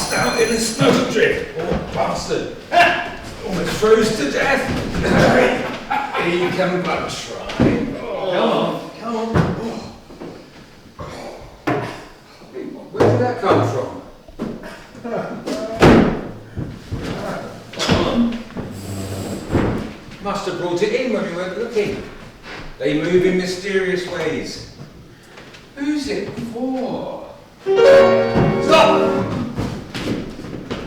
passed out in a snowdrift, poor bastard. Almost froze to death. He can but try. Oh. Come on. Where did that come from? Must have brought it in when we weren't looking. They move in mysterious ways. Who's it for? Stop!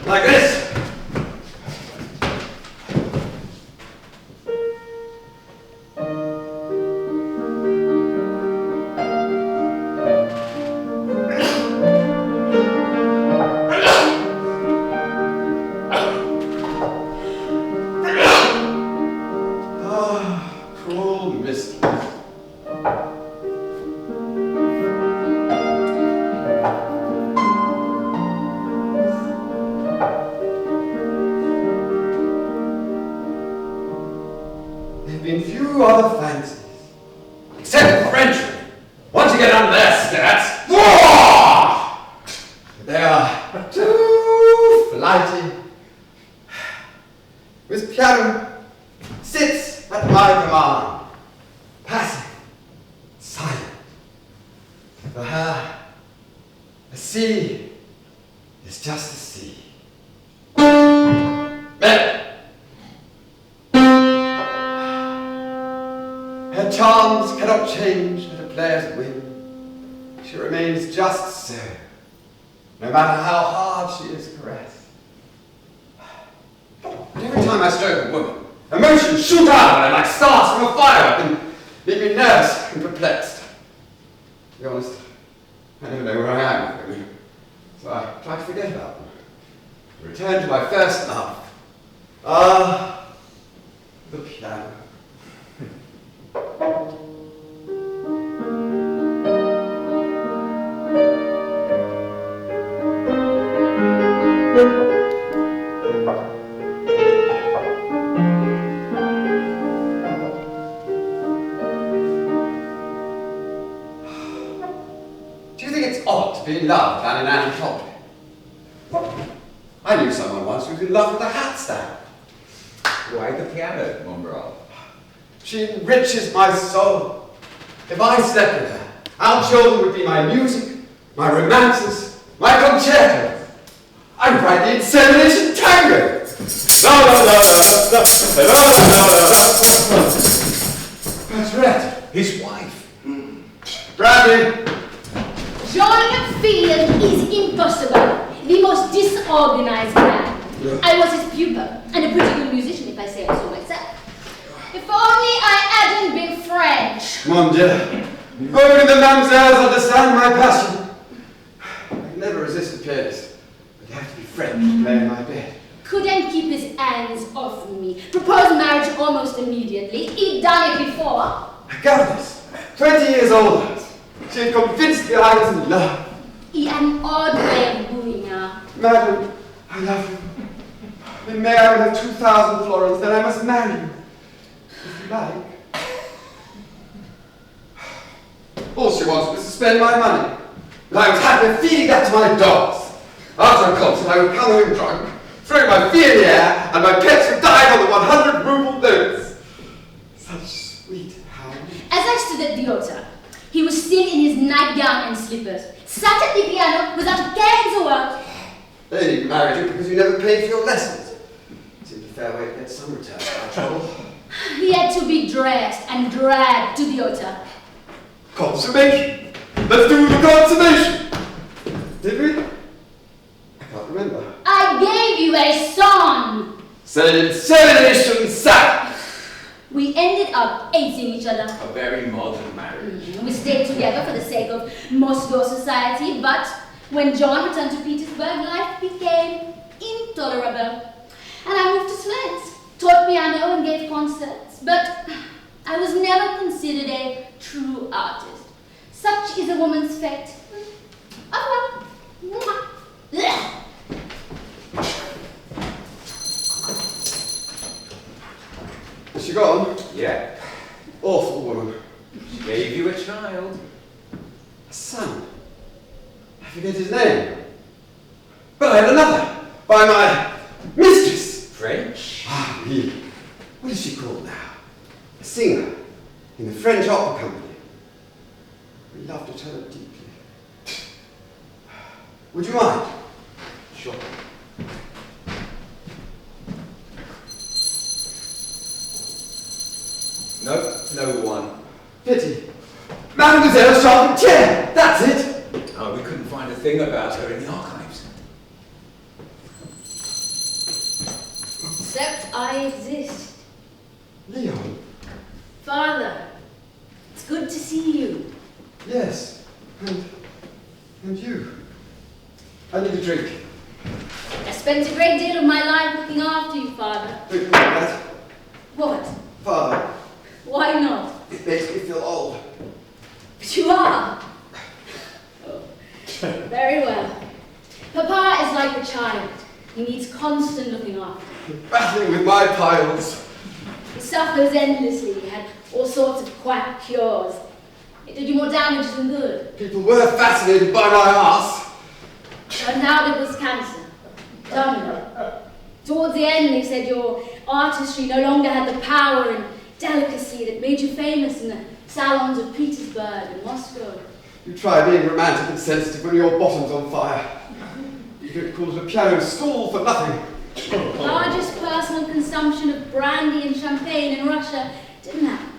Like this! No matter how hard she is caressed. But every time I stroke a woman, emotions shoot out of her like stars from a firework and leave me nervous and perplexed. To be honest, I never know where I am with women, so I try to forget about them. Return to my first love. The piano. In love than in Anatoly. I knew someone once who was in love with a hat stand. Why the piano, mon brave? She enriches my soul. If I slept with her, our children would be my music, my romances, my concertos. I'd write the insemination tango. La la la la la la la la la. That's right. His wife. Brandy. John Field is impossible. The most disorganized man. Yeah. I was his pupil, and a pretty good musician if I say so myself. If only I hadn't been French. Mon Dieu. Only the mamsells understand my passion. I can never resist a pianist, but you have to be French to play in my bed. Couldn't keep his hands off me. Proposed marriage almost immediately. He'd done it before. A governess, 20 years older. She had convinced me I was in love. He had an odd way of wooing her. Madam, I love you. In May I will have 2,000 florins, then I must marry you. If you like. All she wanted was to spend my money. And I was happy feeding that to my dogs. After a concert, I would come home drunk, throw my fee in the air, and my pets would die on the 100-ruble notes. Such sweet hounds. As I stood at the altar, he was still in his nightgown and slippers, sat at the piano without a care in the world. They didn't marry you because you never paid for your lessons. Seemed a fair way to get some return for our trouble. He had to be dressed and dragged to the altar. Consummation! Let's do the consummation! Did we? I can't remember. I gave you a song! Said insemination sack! We ended up hating each other. A very modern marriage. We stayed together for the sake of Moscow society, but when John returned to Petersburg, life became intolerable. And I moved to Switzerland, taught piano and gave concerts, but I was never considered a true artist. Such is a woman's fate. Au revoir. Is she gone? Yeah. Awful woman. She gave you a child. A son. I forget his name. But I had another by my mistress. French? Ah, oui. What is she called now? A singer in the French opera company. We loved each other deeply. Would you mind? Sure. No one. Pity. Mademoiselle Charpentier! That's it! Oh, we couldn't find a thing about her in the archives. Except I exist. Leon. Father, it's good to see you. Yes. And you. I need a drink. I spent a great deal of my life looking after you, Father. Drink like that. What? Father, Why not? it makes me feel old. But you are. Oh. Very well. Papa is like a child. He needs constant looking after. Battling with my piles. He suffers endlessly. He had all sorts of quack cures. It did you more damage than good. People were fascinated by my arse. Turned out it was cancer. Terminal. Towards the end, they said your artistry no longer had the power and delicacy that made you famous in the salons of Petersburg and Moscow. You try being romantic and sensitive when your bottom's on fire. You don't call it a piano school for nothing. Largest personal consumption of brandy and champagne in Russia didn't happen.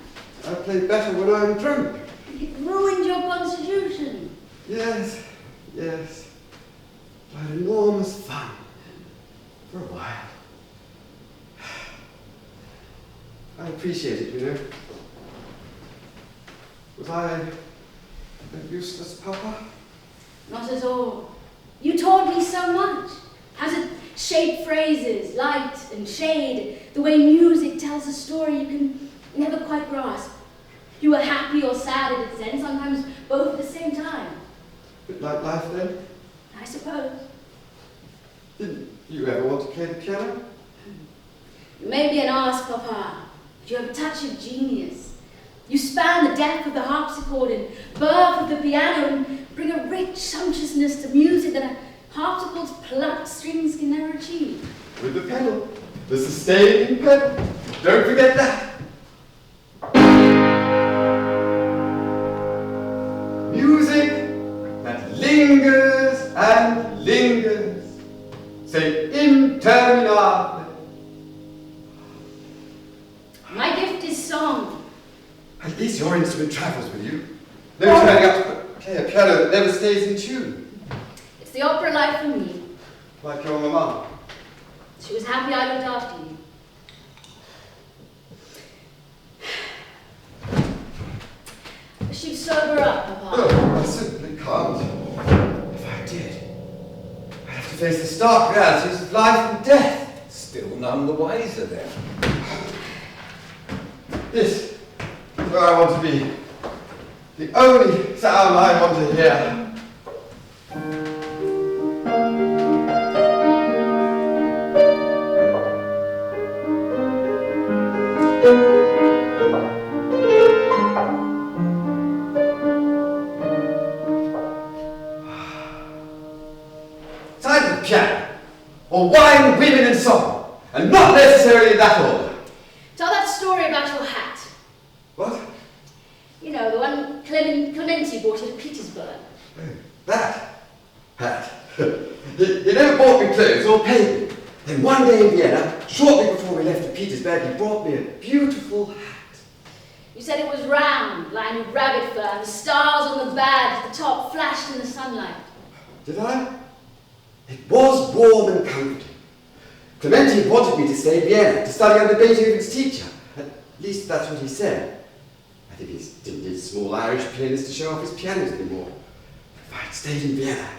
I play better when I'm drunk. It ruined your constitution. Yes. I had enormous fun. For a while. I appreciate it, you know. Was I a useless papa? Not at all. You taught me so much. How to shape phrases, light and shade, the way music tells a story you can never quite grasp. You were happy or sad at its end, sometimes both at the same time. Bit like life then? I suppose. Didn't you ever want to play the piano? You may be an arse, Papa, but you have a touch of genius. You span the depth of the harpsichord and birth of the piano and bring a rich sumptuousness to music that a harpsichord's plucked strings can never achieve. With the pedal. The sustaining pedal. Don't forget that. Music that lingers and lingers. Say interminable. My gift is song. At least your instrument travels with you. No turning up to play a piano that never stays in tune. It's the opera life for me. Like your mama. She was happy I looked after you. She'd sober up, Papa. Oh, I simply can't. If I did, I'd have to face the stark realities of life and death. Still none the wiser then. This is where I want to be. The only sound I want to hear. Side of the piano, or wine, women and song, and not necessarily in that order. Tell that story about your hat. What? You know, the one Clementi bought at Petersburg. Oh, that hat. He never bought me clothes or paid me. Then one day in Vienna, shortly before we left for Petersburg, he brought me a beautiful hat. You said it was round, lined with rabbit fur, and the stars on the badge at the top flashed in the sunlight. Did I? It was warm and comforting. Clementi wanted me to stay in Vienna to study under Beethoven's teacher. At least that's what he said. I think he didn't need a small Irish pianist to show off his pianos anymore. If I'd stayed in Vienna,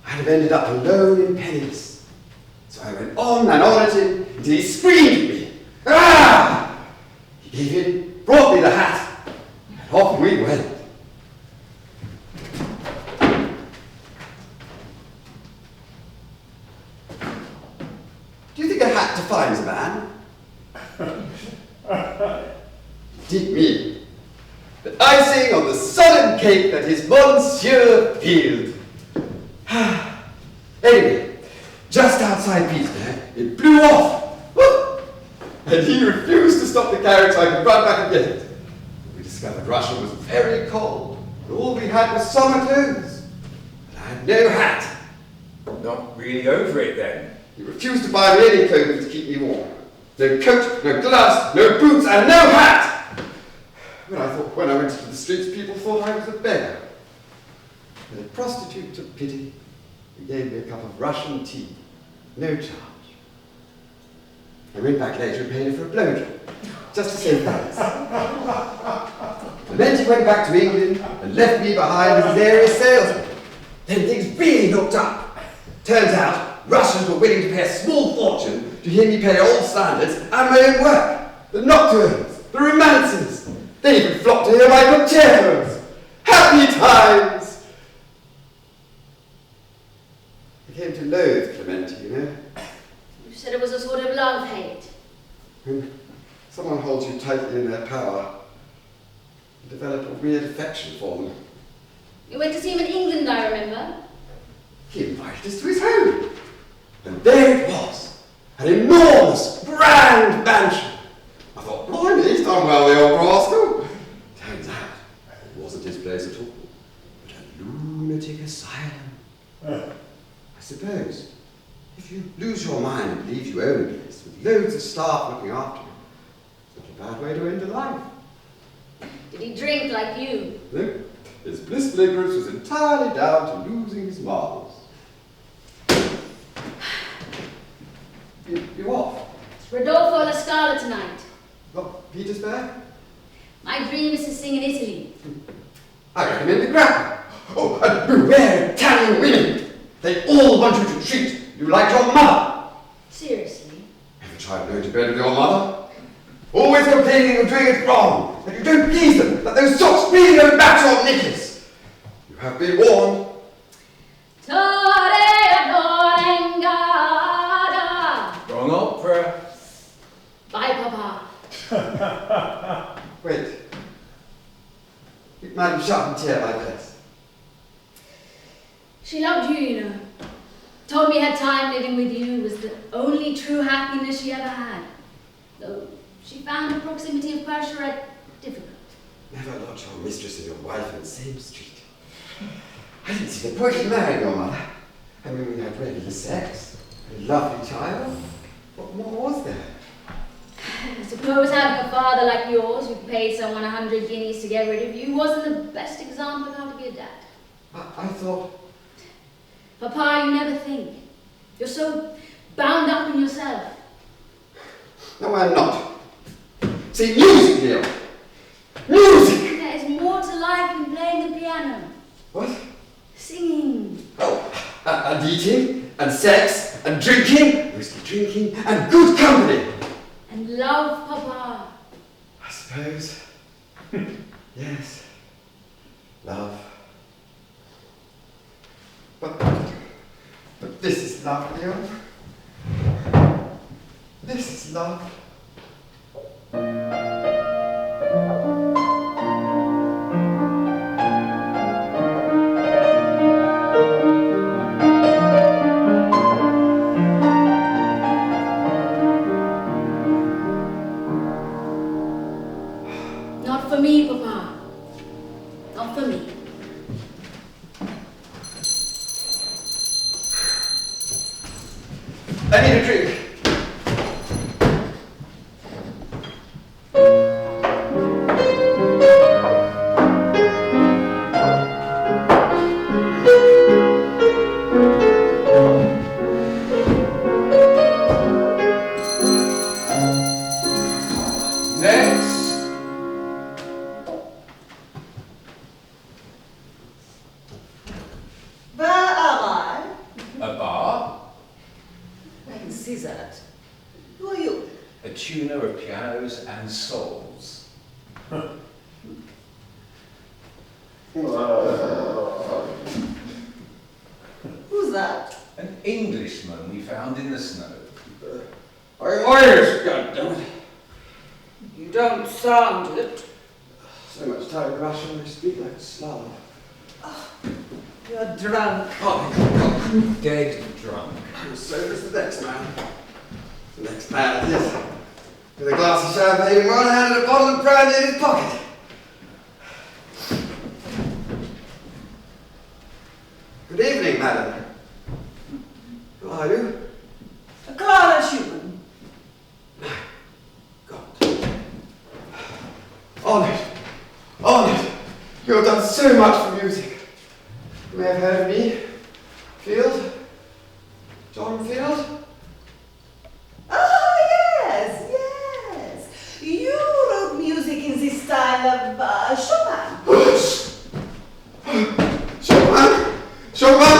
I'd have ended up alone and penniless. So I went on and on at him until he screamed at me. Ah! He gave in, brought me the hat, and off we went. Do you think a hat defines a man? Did me. The icing on the solid cake that is Monsieur Field. Anyway, Just outside Petersburg, it blew off. And he refused to stop the carriage so I could run back and get it. We discovered Russia was very cold. And all we had was summer clothes. And I had no hat. Not really over it then. He refused to buy me any clothing to keep me warm. No coat, no gloves, no boots, and no hat! When I went into the streets, people thought I was a beggar. But a prostitute took pity and gave me a cup of Russian tea. No charge. I went back later and paid her for a blowjob, just to save price. And then she went back to England and left me behind as his area salesman. Then things really looked up. Turns out, Russians were willing to pay a small fortune to hear me play old standards and my own work. The nocturnes, the romances. They even flocked to hear my concertos. Happy times! I came to loathe Clementi, you know. You said it was a sort of love-hate. When someone holds you tightly in their power, you develop a weird affection for them. You went to see him in England, I remember. He invited us to his home. And there it was, an enormous, grand mansion. I thought, blimey, he's done well, the old rascal. Turns out, it wasn't his place at all, but a lunatic asylum. I suppose, if you lose your mind and believe you own a place with loads of staff looking after you, it's not a bad way to end a life. Did he drink like you? No, his blissful ignorance was entirely down to losing his marbles. You off? It's Rodolfo La Scala tonight. What, Petersburg? My dream is to sing in Italy. I recommend the Grappa. Oh, and beware Italian women. They all want you to treat you like your mother. Seriously? Ever tried going to bed with your mother? Always complaining of doing it wrong, that you don't please them, that those socks really don't match your knickers. You have been warned. Wrong opera. Bye, Papa. Wait. Madame Charpentier, my best. She loved you, you know. Told me her time living with you was the only true happiness she ever had. Though she found the proximity of Persia difficult. Never lodge your mistress and your wife in the same street. I didn't see the point of marrying your mother. I mean, we had regular sex, a lovely child. What more was there? I suppose having a father like yours who paid someone 100 guineas to get rid of you wasn't the best example of how to be a dad. I thought... Papa, you never think. You're so bound up in yourself. No, I'm not. See, music, Neil. Music! There is more to life than playing the piano. What? Singing. Oh, and eating, and sex, and drinking, whiskey drinking, and good company. And love, Papa. I suppose. Yes. Love. But this is love, Leo. This is love. Not for me, Papa. Not for me. I need a drink. Next. Where am I? A bar. I can see that. Who are you? A tuner of pianos and souls. Who's that? An Englishman we found in the snow. I'm Irish, goddammit. You don't sound it. So much time in Russia, I speak like a Slav. You're drunk. Oh, dead drunk. So is the next man. The next man, yes. With a glass of champagne in one hand and a bottle of brandy in his pocket. Good evening, madam. Who are you? Clara Schumann. God. Honoured. Honoured. You have done so much for music. You may have heard of me. Field. John Field. Oh, yes, yes. You wrote music in the style of Schumann. Schumann? Schumann?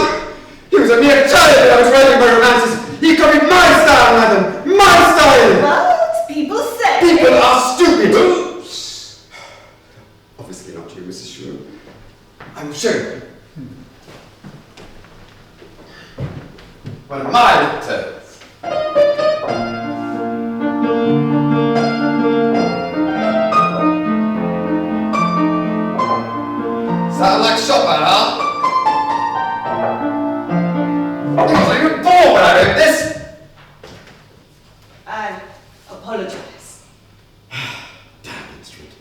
He was a mere child when I was writing my romances. He copied my style, madam. My style! What? People say... People are stupid. Oops. Obviously not you, Mrs. Schumann. I'm sure. One of my turns. Sound like Chopin, huh? I wasn't even born when I wrote this. I apologize. Damn instrument.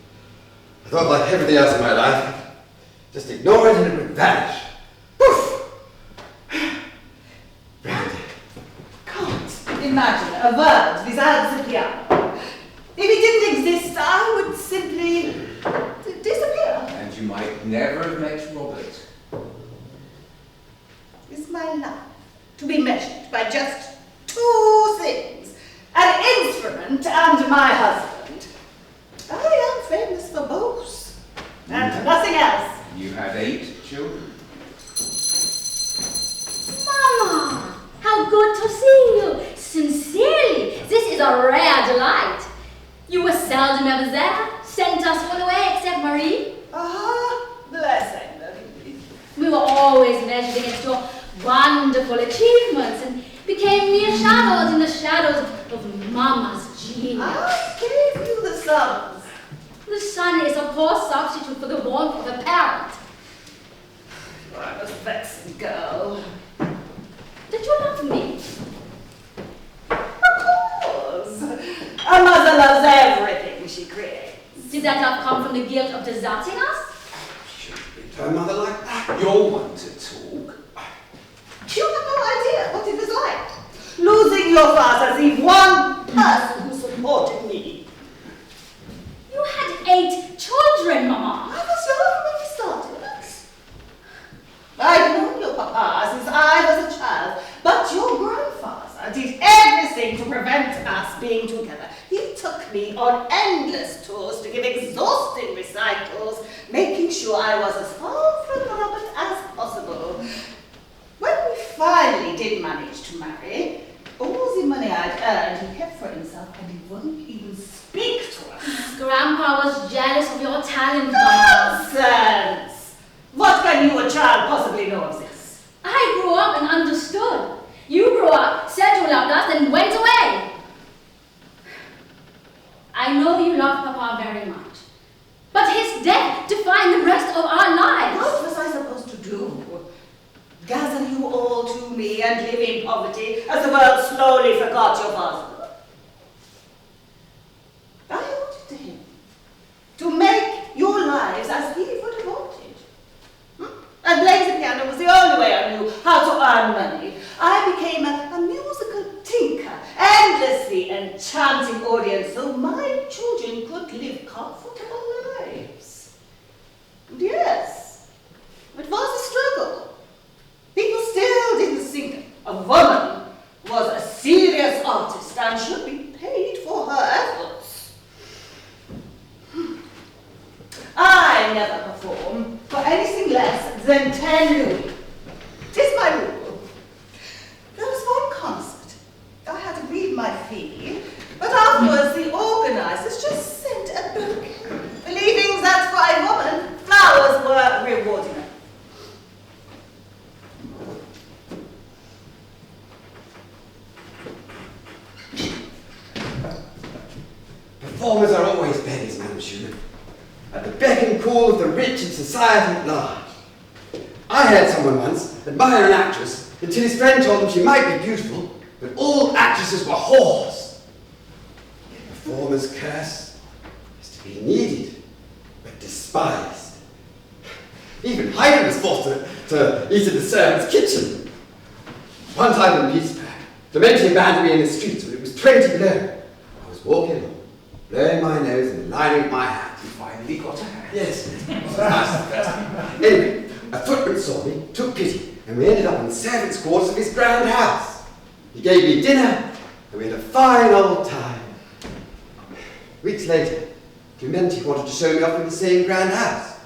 I thought like everything else in my life, just ignore it and it would vanish. Poof! Brandy. Can't imagine a world without the piano. If it didn't exist, I would simply disappear. And you might never have met Robert. Is my life to be measured by just two things? An instrument and my husband. I am famous for both. And nothing else. You had 8 children. Mama, how good to see you. Sincerely, this is a rare delight. You were seldom ever there. Sent us all away except Marie. Ah, blessing Marie. We were always measured against your wonderful achievements and became mere shadows in the shadows of Mama's genius. I gave you the sums. The son is a poor substitute for the warmth of a parent. I'm a vexing girl. Did you love me? Of course. A mother loves everything she creates. Did that love come from the guilt of deserting us? Shouldn't be to a mother like that. You're one to talk. You have no idea what it was like. Losing your father, the one person who supported me. You had 8 children, Mama. I was young when we started. I've known your papa since I was a child, but your grandfather did everything to prevent us being together. He took me on endless tours to give exhausting recitals, making sure I was as far from Robert as possible. When we finally did manage to marry, all the money I'd earned he kept for himself, and he wouldn't even speak to us. Grandpa was jealous of your talent, Mama. Nonsense! What can you, a child, possibly know of this? I grew up and understood. You grew up, said you loved us, and went away. I know you love Papa very much, but his death defined the rest of our lives. What was I supposed to do? Gather you all to me and live in poverty as the world slowly forgot your father? I owed it to him to make your lives as he would have wanted. And playing the piano was the only way I knew how to earn money. I became a musical tinker, endlessly enchanting audience so my children could live comfortable lives. And yes, it was a struggle. People still didn't think a woman was a serious artist and should be paid for her efforts. I never perform for anything less than 10 louis. Tis my rule. There was one concert. I had agreed my fee, but afterwards the organizers just sent a bouquet, believing that for a woman, flowers were rewarding her. Performers are always beggars, Madam Schumann, at the beck and call of the rich and society at large. I heard someone once admire an actress until his friend told him she might be beautiful, but all actresses were whores. A performer's curse is to be needed, but despised. Even Haydn was forced to eat in the servants' kitchen. One time in Petersburg, Clementi abandoned me in the streets when it was 20 below. I was walking along, blowing my nose and lining my hat. You finally got a hat. Yes, it was nice. Anyway, a footman saw me, took pity, and we ended up in the servants' quarters of his grand house. He gave me dinner, and we had a fine old time. Weeks later, Clementi wanted to show me up in the same grand house.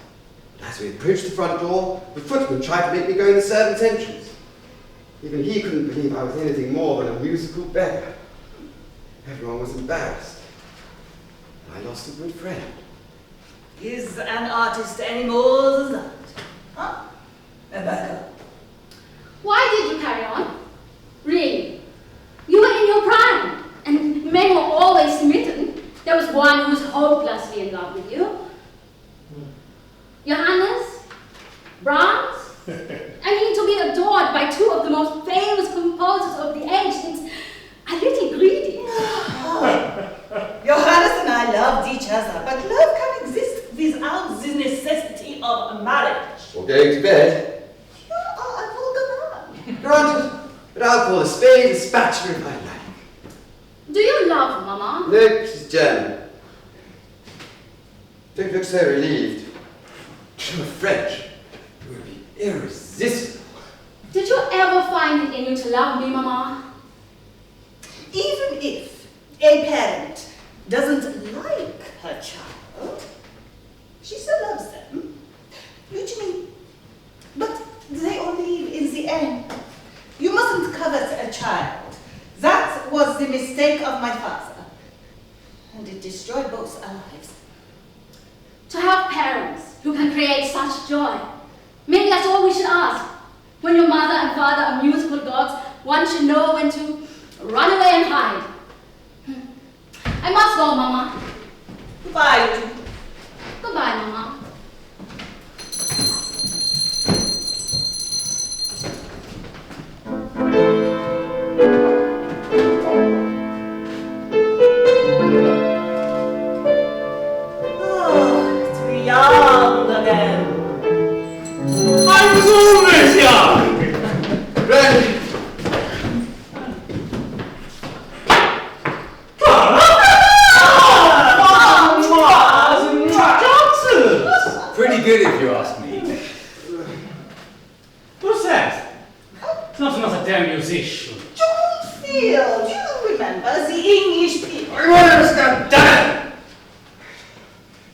But as we approached the front door, the footman tried to make me go in the servants' entrance. Even he couldn't believe I was anything more than a musical beggar. Everyone was embarrassed. And I lost a good friend. Is an artist any more than that? Huh? A beggar. Why did you carry on? Really? You were in your prime, and men were always smitten. There was one who was hopelessly in love with you. Johannes? Brahms? I mean, to be adored by two of the most famous composers of the age, it's a little greedy. Johannes and I loved each other, but love can exist without the necessity of marriage. Or going to bed. You are a vulgar man. Granted, but I'll call a spade a spatula if I like. Do you love Mama? No, she's German. Don't look so relieved. If you were French, you would be irresistible. Did you ever find it in you to love me, Mama? Even if a parent doesn't like her child, she still loves them. Eugenie, but they all leave in the end. You mustn't covet a child. That was the mistake of my father. And it destroyed both our lives. To have parents who can create such joy. Maybe that's all we should ask. When your mother and father are musical gods, one should know when to run away and hide. I must go, Mama. Goodbye, Eugenie. Goodbye, Mama. Oh, to be young again. I was always young! Ready? Pretty good if you ask me. What's that? It's not another damn musician. John Field, you remember the English people. I won't understand, damn it!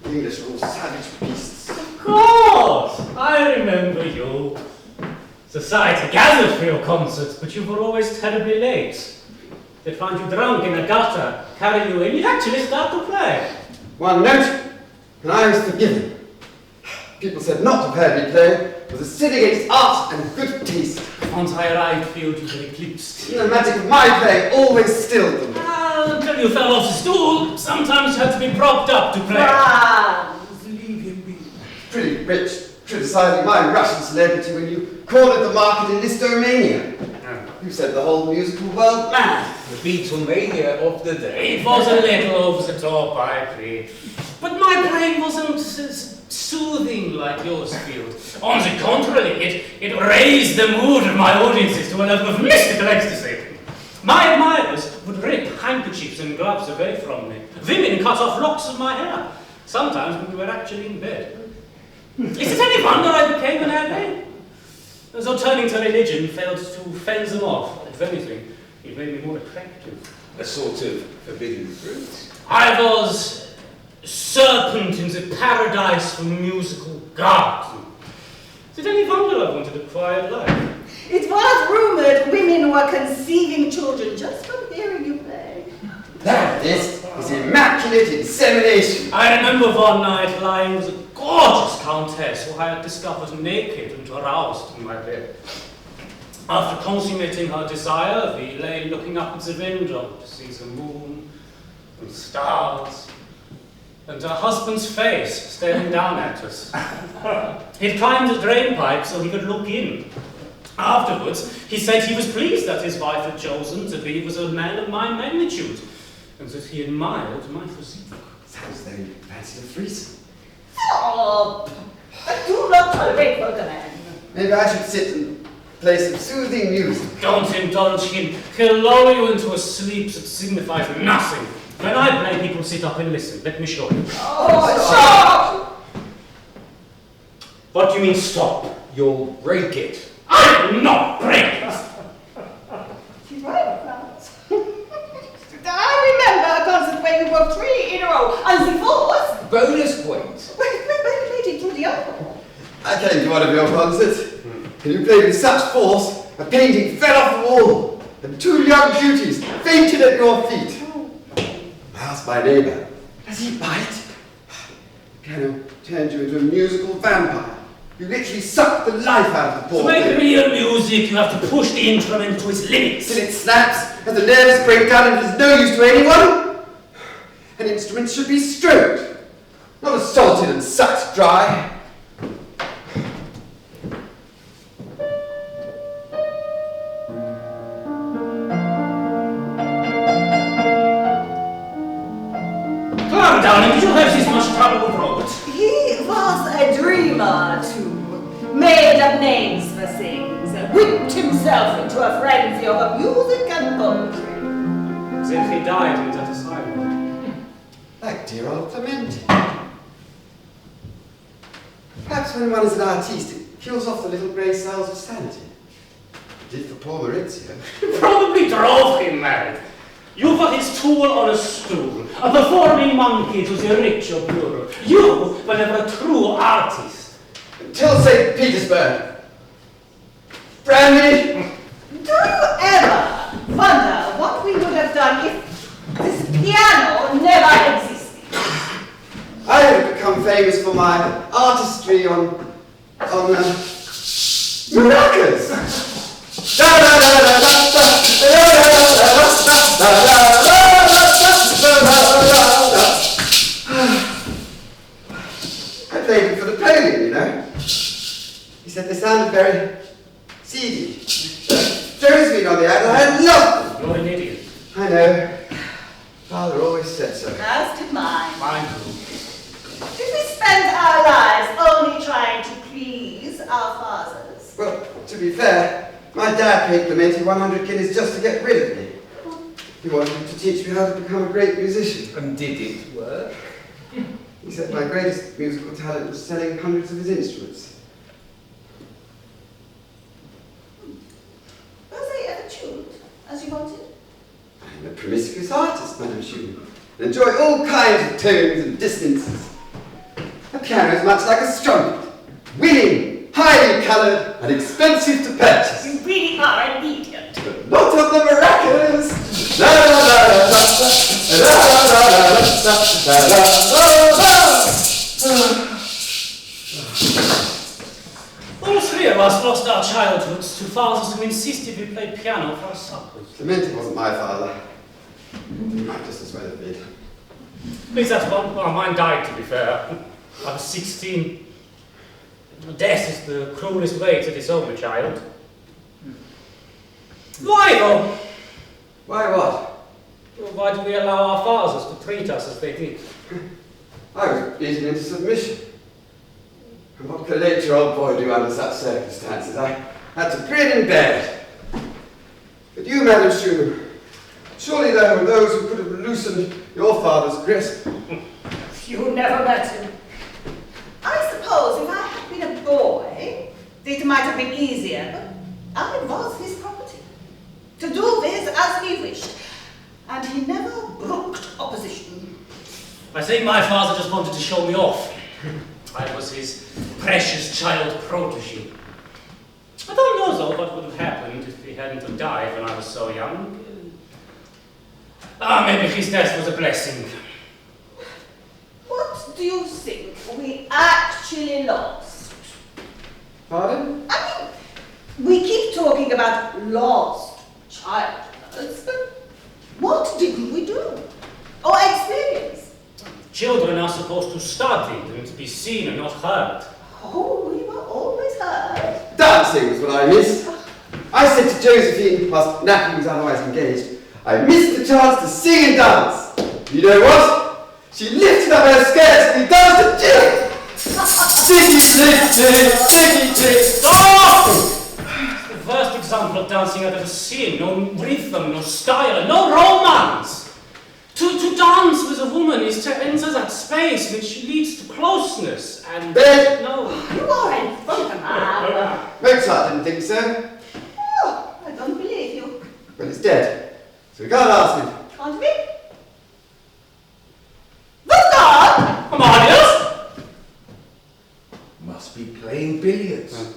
The English are all savage beasts. Of course! I remember you. Society gathered for your concerts, but you were always terribly late. They'd find you drunk in a gutter, carry you in, you'd actually start to play. One note, and I was forgiven. People said not to have heard me play was a sin against art and good taste. Once I arrived, Field, you were eclipsed. The magic of my playing always stilled them. Until you fell off the stool, sometimes you had to be propped up to play. Franz. Leave him be. Pretty rich, criticizing my Russian celebrity when you cornered the market in Listomania. You set the whole musical world mad. The Beatlemania of the day. It was a little over the top, I agree. But my playing wasn't soothing like yours, Field. On the contrary, it raised the mood of my audiences to a level of mystical ecstasy. My admirers would rip handkerchiefs and gloves away from me. Women cut off locks of my hair, sometimes when we were actually in bed. Is it any wonder I became an abbé? As though turning to religion failed to fend them off. If anything, it made me more attractive. A sort of forbidden fruit. I was serpent in the paradise for musical gods. Is it any wonder I wanted a quiet life? It was rumored women were conceiving children just from hearing you play. That is immaculate insemination. I remember one night lying with a gorgeous countess who I had discovered naked and aroused in my bed. After consummating her desire, we lay looking up at the window to see the moon and stars. and her husband's face staring down at us. He'd climbed the drain pipe so he could look in. Afterwards, he said he was pleased that his wife had chosen to be with a man of my magnitude, and that he admired my physique. Sounds though you fancied a threesome. Stop! I do not tolerate vulgar men. Maybe I should sit and play some soothing music. Don't indulge him. He'll lull you into a sleep that signifies nothing. When I play, people sit up and listen. Let me show you. Oh, stop! What do you mean stop? You'll break it. I will not break it. She's right, Franz. I remember a concert where we were 3 in a row, and the fourth. Bonus points. We played it through the other. I came to one of your concerts, and you played with such force, a painting fell off the wall, and 2 young beauties fainted at your feet. I asked my neighbour, does he bite? The piano turned you into a musical vampire. You literally sucked the life out of the poor To make thing. real music, you have to push the instrument to its limits. Till it snaps, and the nerves break down, and it is no use to anyone. An instrument should be stroked, not assaulted and sucked dry. Clara, darling, did you have this much trouble with Robert? He was a dreamer, too. Made up names for things. Whipped himself into a frenzy over music and poetry. Then he died in that asylum. Like dear old Clementi. Perhaps when one is an artiste, it kills off the little grey cells of sanity. It did for Paul Maurizio. You probably drove him mad. You were his tool on a stool, a performing monkey to the rich of Europe. You were never a true artist. Until St. Petersburg. Brandy! Do you ever wonder what we would have done if this piano never existed? I have become famous for my artistry on maracas. I played it for Napoleon, you know. He said they sounded very seedy. Josephine, on the other hand, loved them. You're an idiot. I know. Father always said so. As did mine. Mine too. Did we spend our lives only trying to please our fathers? Well, to be fair, my dad paid Clementi 100 guineas just to get rid of me. He wanted to teach me how to become a great musician. And did it work? He said my greatest musical talent was selling hundreds of his instruments. Was they ever tuned as you wanted? I'm a promiscuous artist, Madame Schumann, and enjoy all kinds of tones and dissonances. A piano is much like a strumpet, winning, highly coloured, and expensive to purchase. You really are an idiot. But not of the maracas! La la la la la la la la All 3 of us lost our childhoods to fathers who insisted we play piano for our suppers. Clementi wasn't my father. He might just as well have been. At least that's one. Well, mine died, to be fair. I was 16. Death is the cruelest way to disown a child. Why, though? Why what? Well, why do we allow our fathers to treat us as they did? I was beaten into submission. And what could a 8-year-old boy do under such circumstances? I had to grin and bear it. But you, Madame Schumann, surely there were those who could have loosened your father's grasp. You never met him. I suppose if I had been a boy, it might have been easier, but I was his property. To do this as he wished, and he never brooked opposition. I think my father just wanted to show me off. I was his precious child protege. I don't know, though, what would have happened if he hadn't have died when I was so young. Maybe his death was a blessing. What do you think we actually lost? Pardon? I mean, we keep talking about lost childhoods, but what didn't we do? Or experience? Children are supposed to study and to be seen and not heard. Oh, we were always heard. Dancing was what I missed. I said to Josephine, whilst Natalie was otherwise engaged, I missed the chance to sing and dance. You know what? She lifted up her skirts and we danced a jig. Ticky tick tick, ticky tick. Stop! It's the first example of dancing I've ever seen. No rhythm, no style, no romance. To dance with a woman is to enter that space which leads to closeness and... Bed. No. You are in front of Mozart didn't think so. Oh, I don't believe you. Well, it's dead. So we can't ask him. Can't we? What's gone? Amadeus? Must be playing billiards.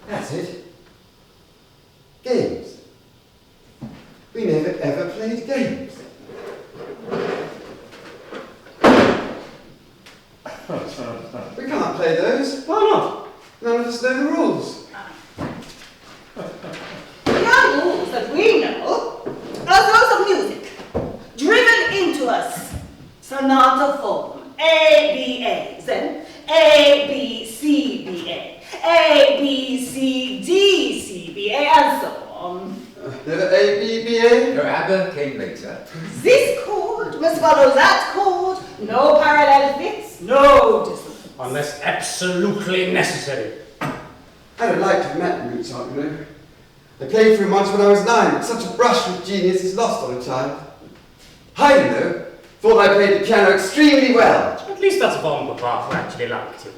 That's it. Games. We never ever played games. We can't play those. Why not? None of us know the rules. The only rules that we know are those of music, driven into us. Sonata form, A, B, A, then A, B, C, B, A, A, B, C, D, C, B, A, and so on. Never A, B, B, A? Your ABBA came later. This chord must follow that chord, no parallel fifths, no dissonance. Unless absolutely necessary. I don't like to have met Mozart, you know. I played for him once when I was 9, but such a brush with genius is lost on a child. Haydn, though, thought I played the piano extremely well. At least that's one papa who actually liked you.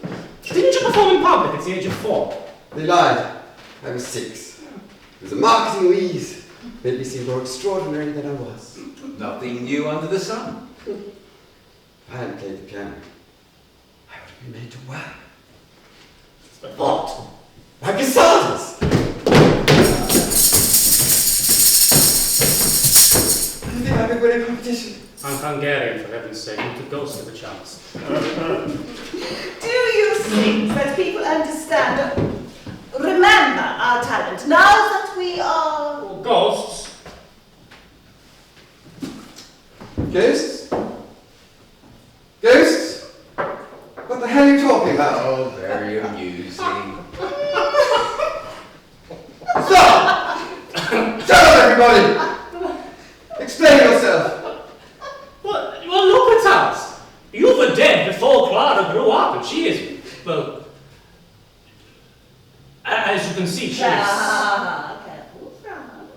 Didn't you perform in public at the age of 4? They lied. I was 6. It was a marketing wheeze. Made me seem more extraordinary than I was. Nothing new under the sun. If I hadn't played the piano, I would have been made to work. But What? Like a sardines! I didn't think I could win a competition. I'm Hungarian, for heaven's sake. You could ghost with a chance. Do you think that people understand, remember our talent now that we are... Well, ghosts. Ghosts? Ghosts? What the hell are you talking about? Oh, very amusing. Stop! Shut up, everybody! Explain yourself. Well, look at us. You were dead before Clara grew up, and she is, well, as you can see, she is, Careful, Franz.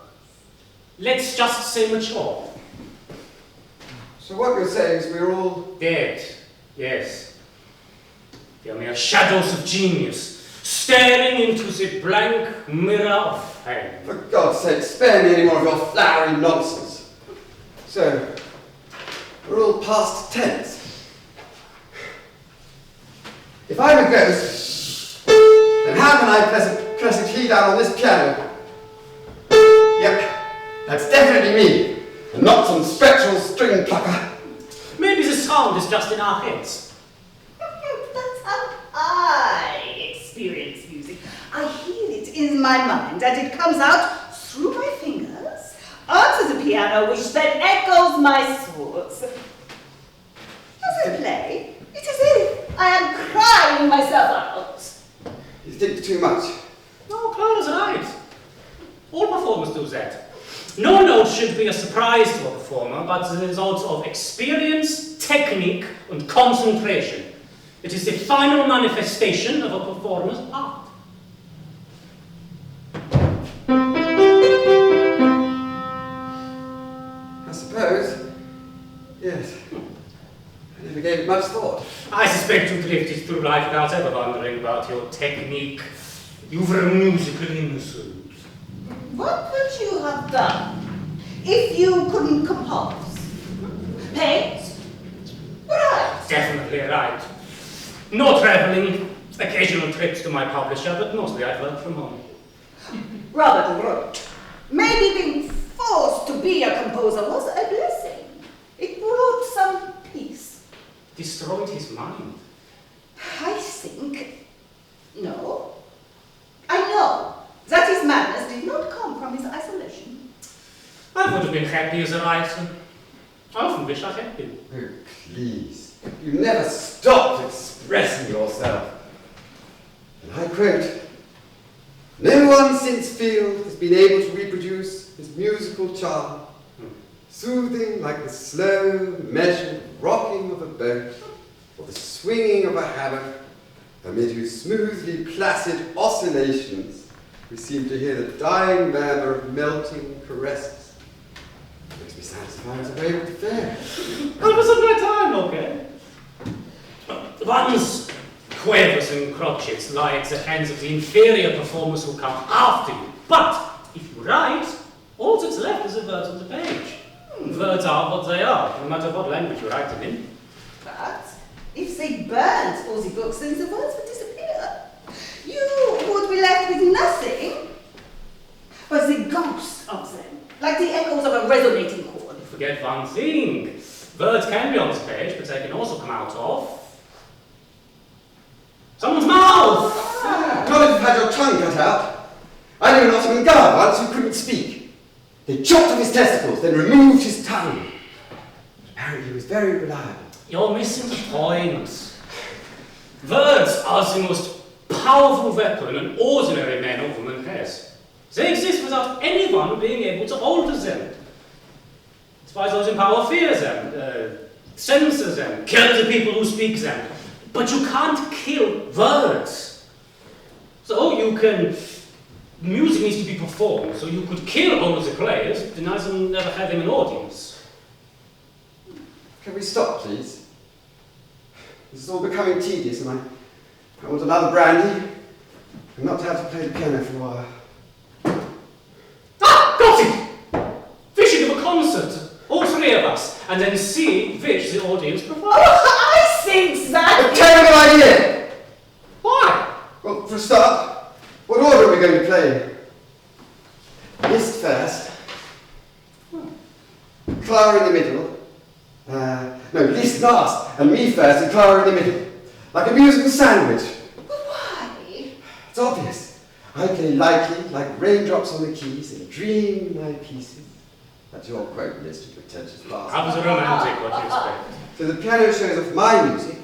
let's just say mature. So what you're saying is we're all... Dead, yes. They are mere shadows of genius, staring into the blank mirror of fame. For God's sake, spare me any more of your flowery nonsense. So, we're all past tense. If I'm a ghost, then how can I press a key down on this piano? Yep, that's definitely me, and not some spectral string plucker. Maybe the sound is just in our heads. That's how I experience music. I hear it in my mind and it comes out through my fingers onto the piano, which then echoes my thoughts. As I play, it is as if I am crying myself out. You think too much. No, Clara's right. All performers do that. No note should be a surprise to a performer, but the result of experience, technique, and concentration. It is the final manifestation of a performer's art. I suppose. Yes. I never gave it much thought. I suspect you drifted through life without ever wondering about your technique. You were a musical innocent. What would you have done if you couldn't compose? Paint? Write? Definitely right. No travelling, occasional trips to my publisher, but mostly I'd work from home. Robert wrote, maybe being forced to be a composer was a blessing. It brought some peace. Destroyed his mind. I think, no. I know that his madness did not come from his isolation. I would have been happy as a writer. I often wish I had been. Oh, please. You never stopped expressing yourself. And I quote, "No one since Field has been able to reproduce his musical charm, soothing like the slow, measured rocking of a boat or the swinging of a hammock, amid whose smoothly placid oscillations we seem to hear the dying murmur of melting caresses." Makes me satisfied as a way with the fair. That was a good time, okay? One's quavers and crotchets lie at the hands of the inferior performers who come after you. But if you write, all that's left is the words on the page. Words are what they are, no matter what language you write them in. But if they burnt all the books, then the words would disappear. You would be left with nothing but the ghost of them, like the echoes of a resonating chord. You forget one thing. Words can be on this page, but they can also come out of someone's mouth! Not if you've had your tongue cut out. I knew an Ottoman guard once who couldn't speak. They chopped off his testicles, then removed his tongue. Apparently he was very reliable. You're missing the point. Words are the most powerful weapon an ordinary man or woman has. They exist without anyone being able to alter them. That's why those in power fear them, censor them, kill the people who speak them. But you can't kill words. So you can... Music needs to be performed, so you could kill all of the players, deny them never having an audience. Can we stop, please? This is all becoming tedious, and I want another brandy, and not to have to play the piano for a while. Ah! Got it! We should give a concert, all three of us, and then see which the audience prefers. Oh, I think that... A terrible idea! Why? Well, for a start, what order are we going to play? Liszt first, Clara in the middle, no, Liszt last, and me first and Clara in the middle, like a musical sandwich. Why? It's obvious. I play lightly, like raindrops on the keys, and dream my pieces. That's your quote, Liszt, you pretentious bastard. I was a romantic, what do you expect? So the piano shows off my music,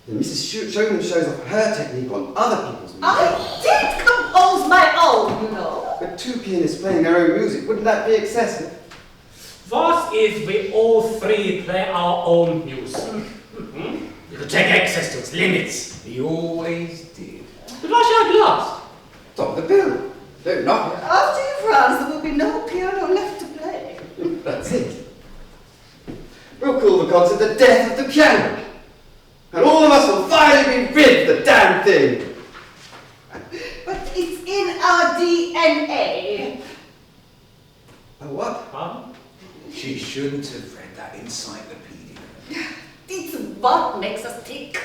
and Mrs. Schumann shows off her technique on other people's music. I did compose my own, you know. But two pianists playing their own music, wouldn't that be excessive? What if we all three play our own music? You could take access to its limits. He always did. But why should I be last? Top of the bill. Don't knock it. After you, Franz, there will be no piano left to play. That's it. We'll call the concert the death of the piano. And all of us will finally be rid of the damn thing. But it's in our DNA. A what? Pardon? She shouldn't have read that encyclopedia. It's what makes us tick.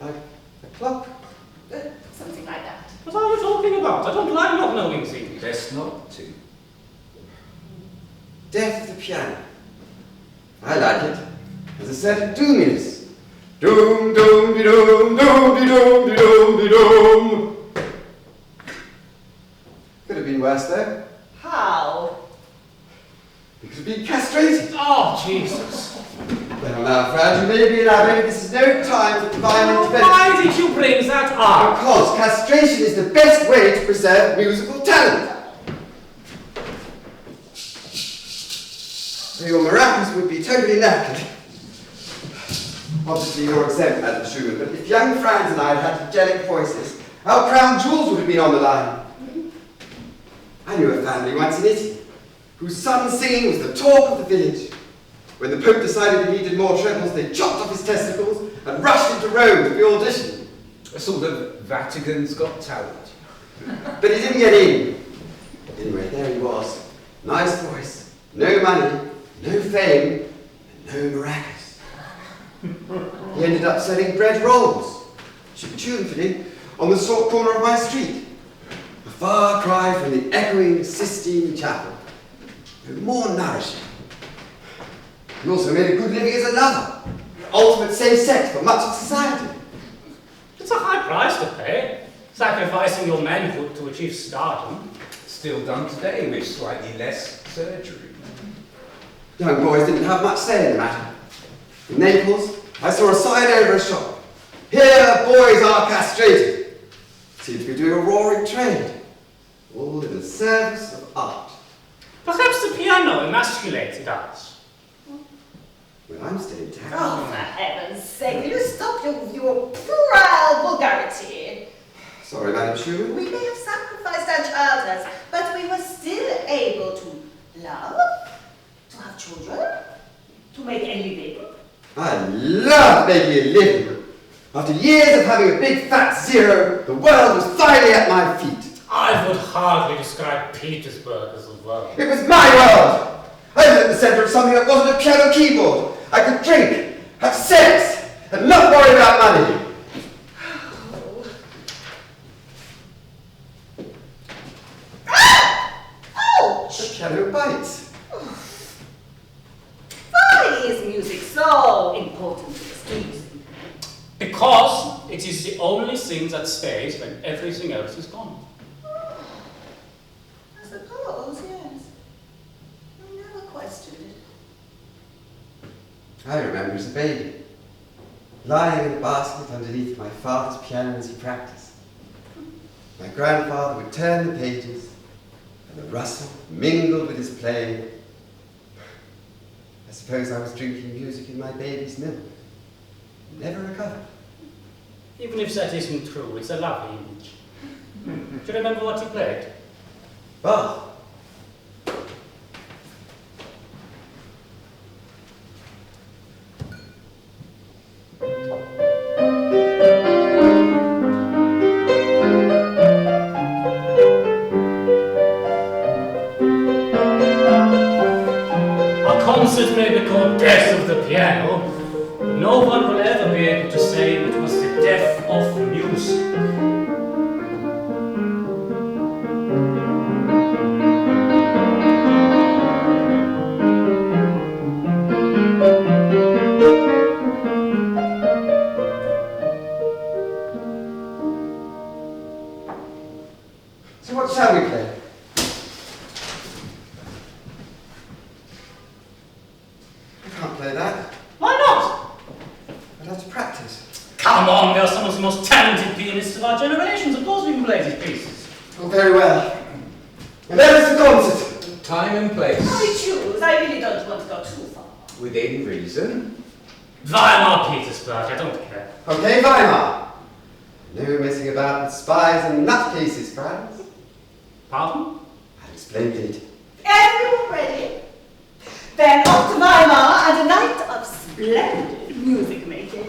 Like a clock? Something like that. What are you talking about? I don't like not knowing things. Best not to. Death of the piano. I like it. As a certain doominess. Doom, doom, de doom, doom, de doom, de doom, de doom. Could have been worse though. How? You could have been castrated. Oh, Jesus. Well now, Franz, you may be elaborating. This is no time for divine intervention. Why did you bring that up? Because castration is the best way to preserve musical talent. So your maracas would be totally knackered. Obviously you're exempt, Madam Schumann, but if young Franz and I had angelic voices, our crown jewels would have been on the line. I knew a family once in Italy, whose son's singing was the talk of the village. When the Pope decided he needed more trebles, they chopped off his testicles and rushed into Rome for the audition. A sort of Vatican's Got Talent. But he didn't get in. Anyway, there he was. Nice voice, no money, no fame, and no maracas. He ended up selling bread rolls, chip-tune on the short corner of my street. A far cry from the echoing Sistine Chapel, but more nourishing. He also made a good living as a lover, the ultimate safe sex for much of society. It's a high price to pay, sacrificing your manhood to achieve stardom. Still done today with slightly less surgery. Young boys didn't have much say in the matter. In Naples, I saw a sign over a shop. Here, boys are castrated. Seem to be doing a roaring trade. All in the service of art. Perhaps the piano emasculated us. Well, I'm still intact. Oh, for heaven's sake, will you stop your puerile vulgarity? Sorry, Madam Schumann. We may have sacrificed our childhoods, but we were still able to love, to have children, to make a living. I love making a living. After years of having a big fat zero, the world was finally at my feet. I would hardly describe Petersburg as a world. It was my world. I was at the center of something that wasn't a piano keyboard. I could drink, have sex, and not worry about money. Ouch! The piano bites. Why is music so important to the students? Because it is the only thing that stays when everything else is gone. I suppose, yes. I never questioned it. I remember as a baby, lying in a basket underneath my father's piano as he practiced. My grandfather would turn the pages, and the rustle mingled with his playing. I suppose I was drinking music in my baby's milk. Never recovered. Even if that isn't true, it's a lovely image. Do you remember what he played? Bach. A concert may be called Death of the Piano, but no one will ever be able to say it was the death of music. So what shall we play? I can't play that. Why not? I'd have to practice. Come on, we are some of the most talented pianists of our generations. Of course we can play these pieces. Oh, very well. And there is the concert. Time and place. I choose. I really don't want to go too far. Within reason. Weimar, Petersburg, I don't care. Okay, Weimar. No messing about with spies and nutcases, Franz. Pardon? I'll explain later. Everyone ready? Then off to Weimar and a night of splendid music making.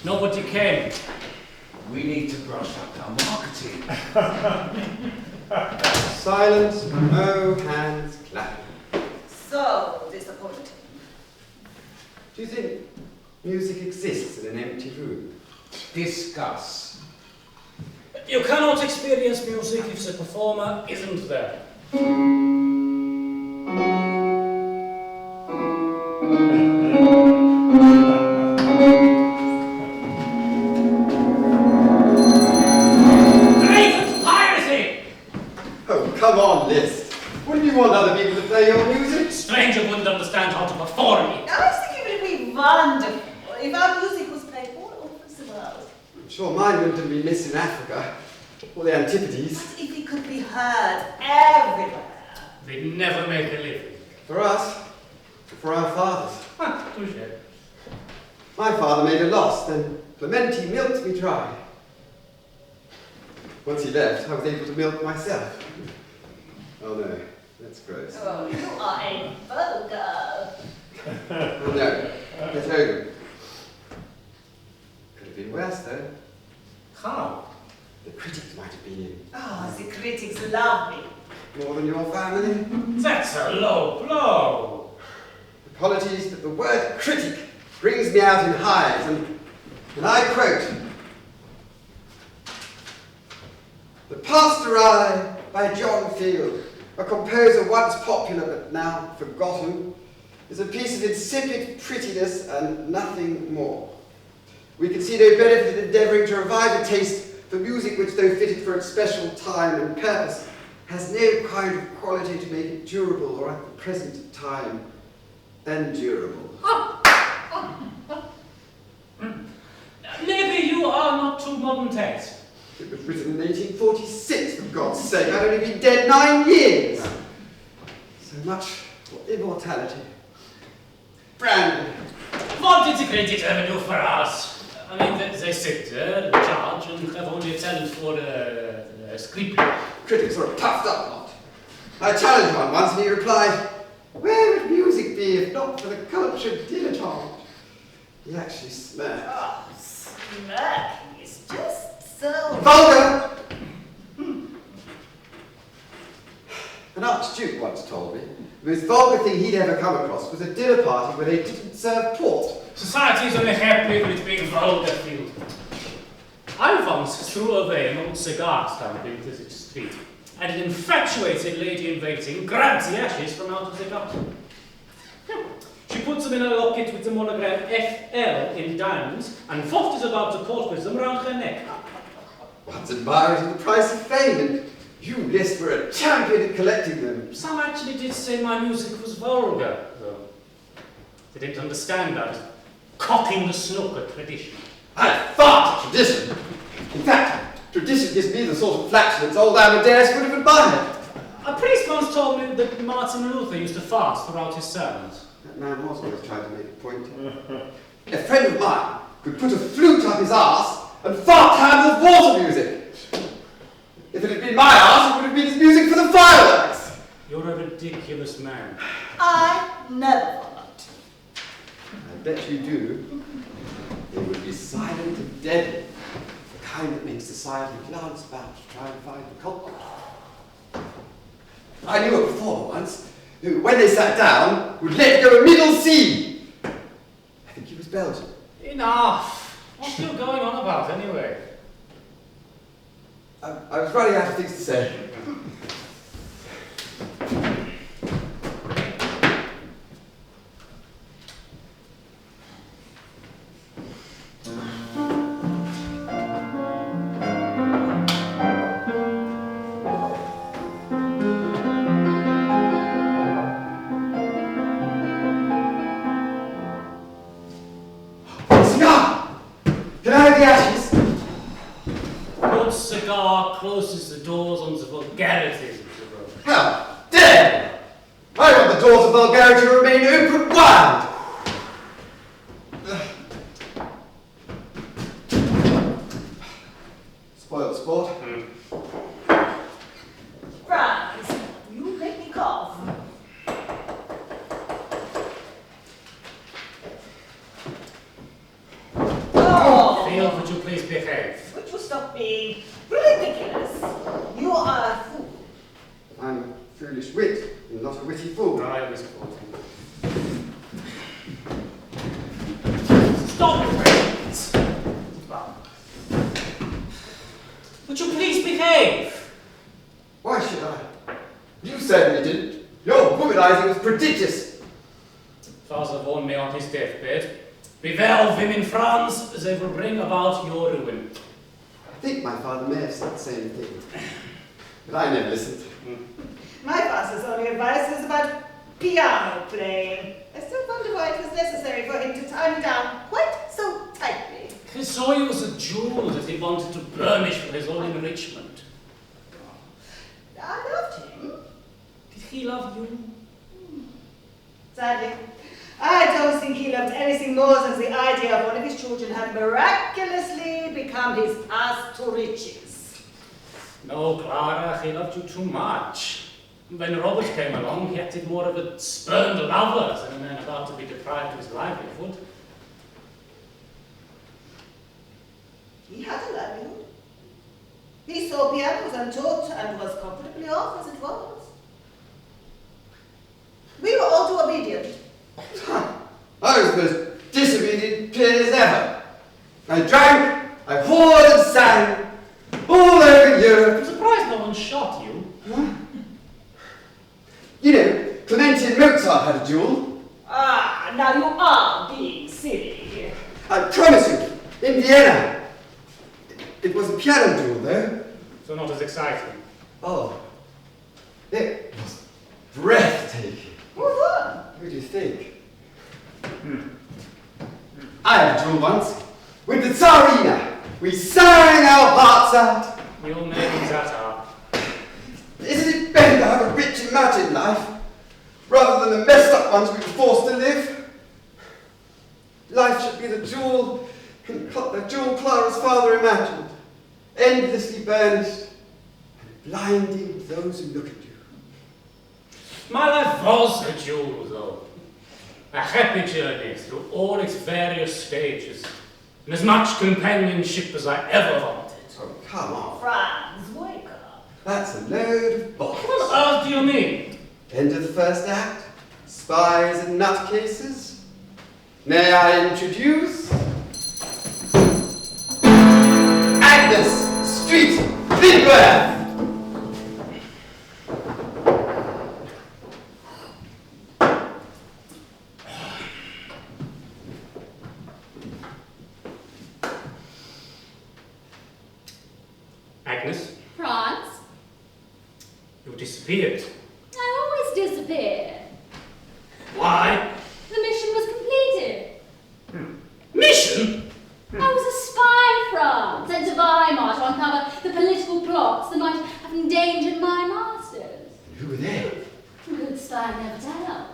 Nobody came. We need to brush up our marketing. Silence, no hands clapping. So disappointing. Do you think music exists in an empty room? Discuss. You cannot experience music if the performer isn't there. Blatant piracy! Oh, come on, Liszt. Wouldn't you want other people to play your music? A stranger wouldn't understand how to perform it. I was thinking it would be wonderful if our music was played all over the world. I'm sure mine wouldn't have been missed in Africa. Or the Antipodes. But if it could be heard everywhere. They'd never make a living. For us. For our fathers. Touché. My father made a loss, then Clementi milked me dry. Once he left, I was able to milk myself. Oh no, that's gross. Oh, you are a vulgar. Oh no, get over it. Could have been worse though. How? The critics might have been in. Oh, the critics love me. More than your family. That's a low blow. Apologies, but the word critic brings me out in hives, and I quote, "The Pastorale by John Field, a composer once popular but now forgotten, is a piece of insipid prettiness and nothing more. We can see no benefit in endeavouring to revive a taste for music which, though fitted for its special time and purpose, has no kind of quality to make it durable or at the present time endurable." Maybe you are not too modern taste. It was written in 1846, for God's sake. I'd only been dead 9 years. So much for immortality. Brandy. What did the critics ever do for us? I mean, they sit there, judge, and have only a talent for script. Critics are a puffed up lot. I challenged one once and he replied, "Where would music be if not for the cultured dilettante?" He actually smirked. Oh, smirking is just so... Vulgar! An archduke once told me the most vulgar thing he'd ever come across was a dinner party where they didn't serve port. Society is only happy with its being vulgar field. I once threw away an old cigar stump into the street, and an infatuated lady in waiting grabbed the ashes from out of the gutter. She puts them in a locket with the monogram FL in diamonds and wafters about the court with them round her neck. Once admirers of the price of fame, and you, Liszt, were a champion at collecting them. Some actually did say my music was vulgar, though. They didn't understand that. Cocking the snooker tradition. I fart at tradition. In fact, tradition gives me the sort of flatulence old Amadeus would have admired. A priest once told me that Martin Luther used to fast throughout his sermons. That man was always trying to make a point. A friend of mine could put a flute up his arse and fart time with water music. If it had been my arse, it would have been his music for the fireworks. You're a ridiculous man. I never thought. I bet you do. They would be silent and deadly. The kind that makes society glance about to try and find the culprit. I knew a performer once who, when they sat down, would let go a middle C. I think he was Belgian. Enough! What's you going on about, anyway? I was running out of things to say. Closes the doors on the vulgarities of the road. How dare! I want the doors of vulgarity to remain open wide! Spoiled sport. Franz, you make me cough. Oh! Field, would you please behave? Would you stop being ridiculous? You are a fool. I'm a foolish wit, and not a witty fool. I was quoting. Stop it, Franz! Would you please behave? Why should I? You certainly didn't. Your womanizing was prodigious. Father warned me on his deathbed. Beware of women, Franz, they will bring about your ruin. I think my father may have said the same thing. But I never listened. My father's only advice was about piano playing. I still wonder why it was necessary for him to tie me down quite so tightly. He saw you as a jewel that he wanted to burnish for his own enrichment. I loved him. Did he love you? Sadly, I don't think he loved anything more than the idea of one of his children had miraculously become his path to riches. No, Clara, he loved you too much. When Robert came along, he acted more of a spurned lover than a man about to be deprived of his livelihood. He had a livelihood. He saw pianos untaught and was comfortably off as it was. We were all too obedient. I was the most disobedient pianist ever. I drank, I whored and sang, all over Europe. I'm surprised no one shot you. Huh? You know, Clementi and Mozart had a duel. Ah, now you are being silly. I promise you, in Vienna. It was a piano duel, though. So not as exciting. Oh, it was breathtaking. What? Who do you think? I had a duel once with the Tsarina. We sang our hearts out. Your names that are. Isn't it better to have a rich and magic life rather than the messed up ones we were forced to live? Life should be the jewel Clara's father imagined, endlessly burnished and blinding those who look at you. My life was a jewel, though. A happy journey through all its various stages, and as much companionship as I ever wanted. Oh, come on. Franz, wake up. That's a load of bosh. What on earth do you mean? End of the first act. Spies and nutcases. May I introduce Agnes Street Bidworth. Agnes, Franz, you disappeared. I always disappear. Why? The mission was completed. Mission? I was a spy, Franz, sent to Weimar to uncover the political plots that might have endangered my masters. Who were they? A good spy never tells.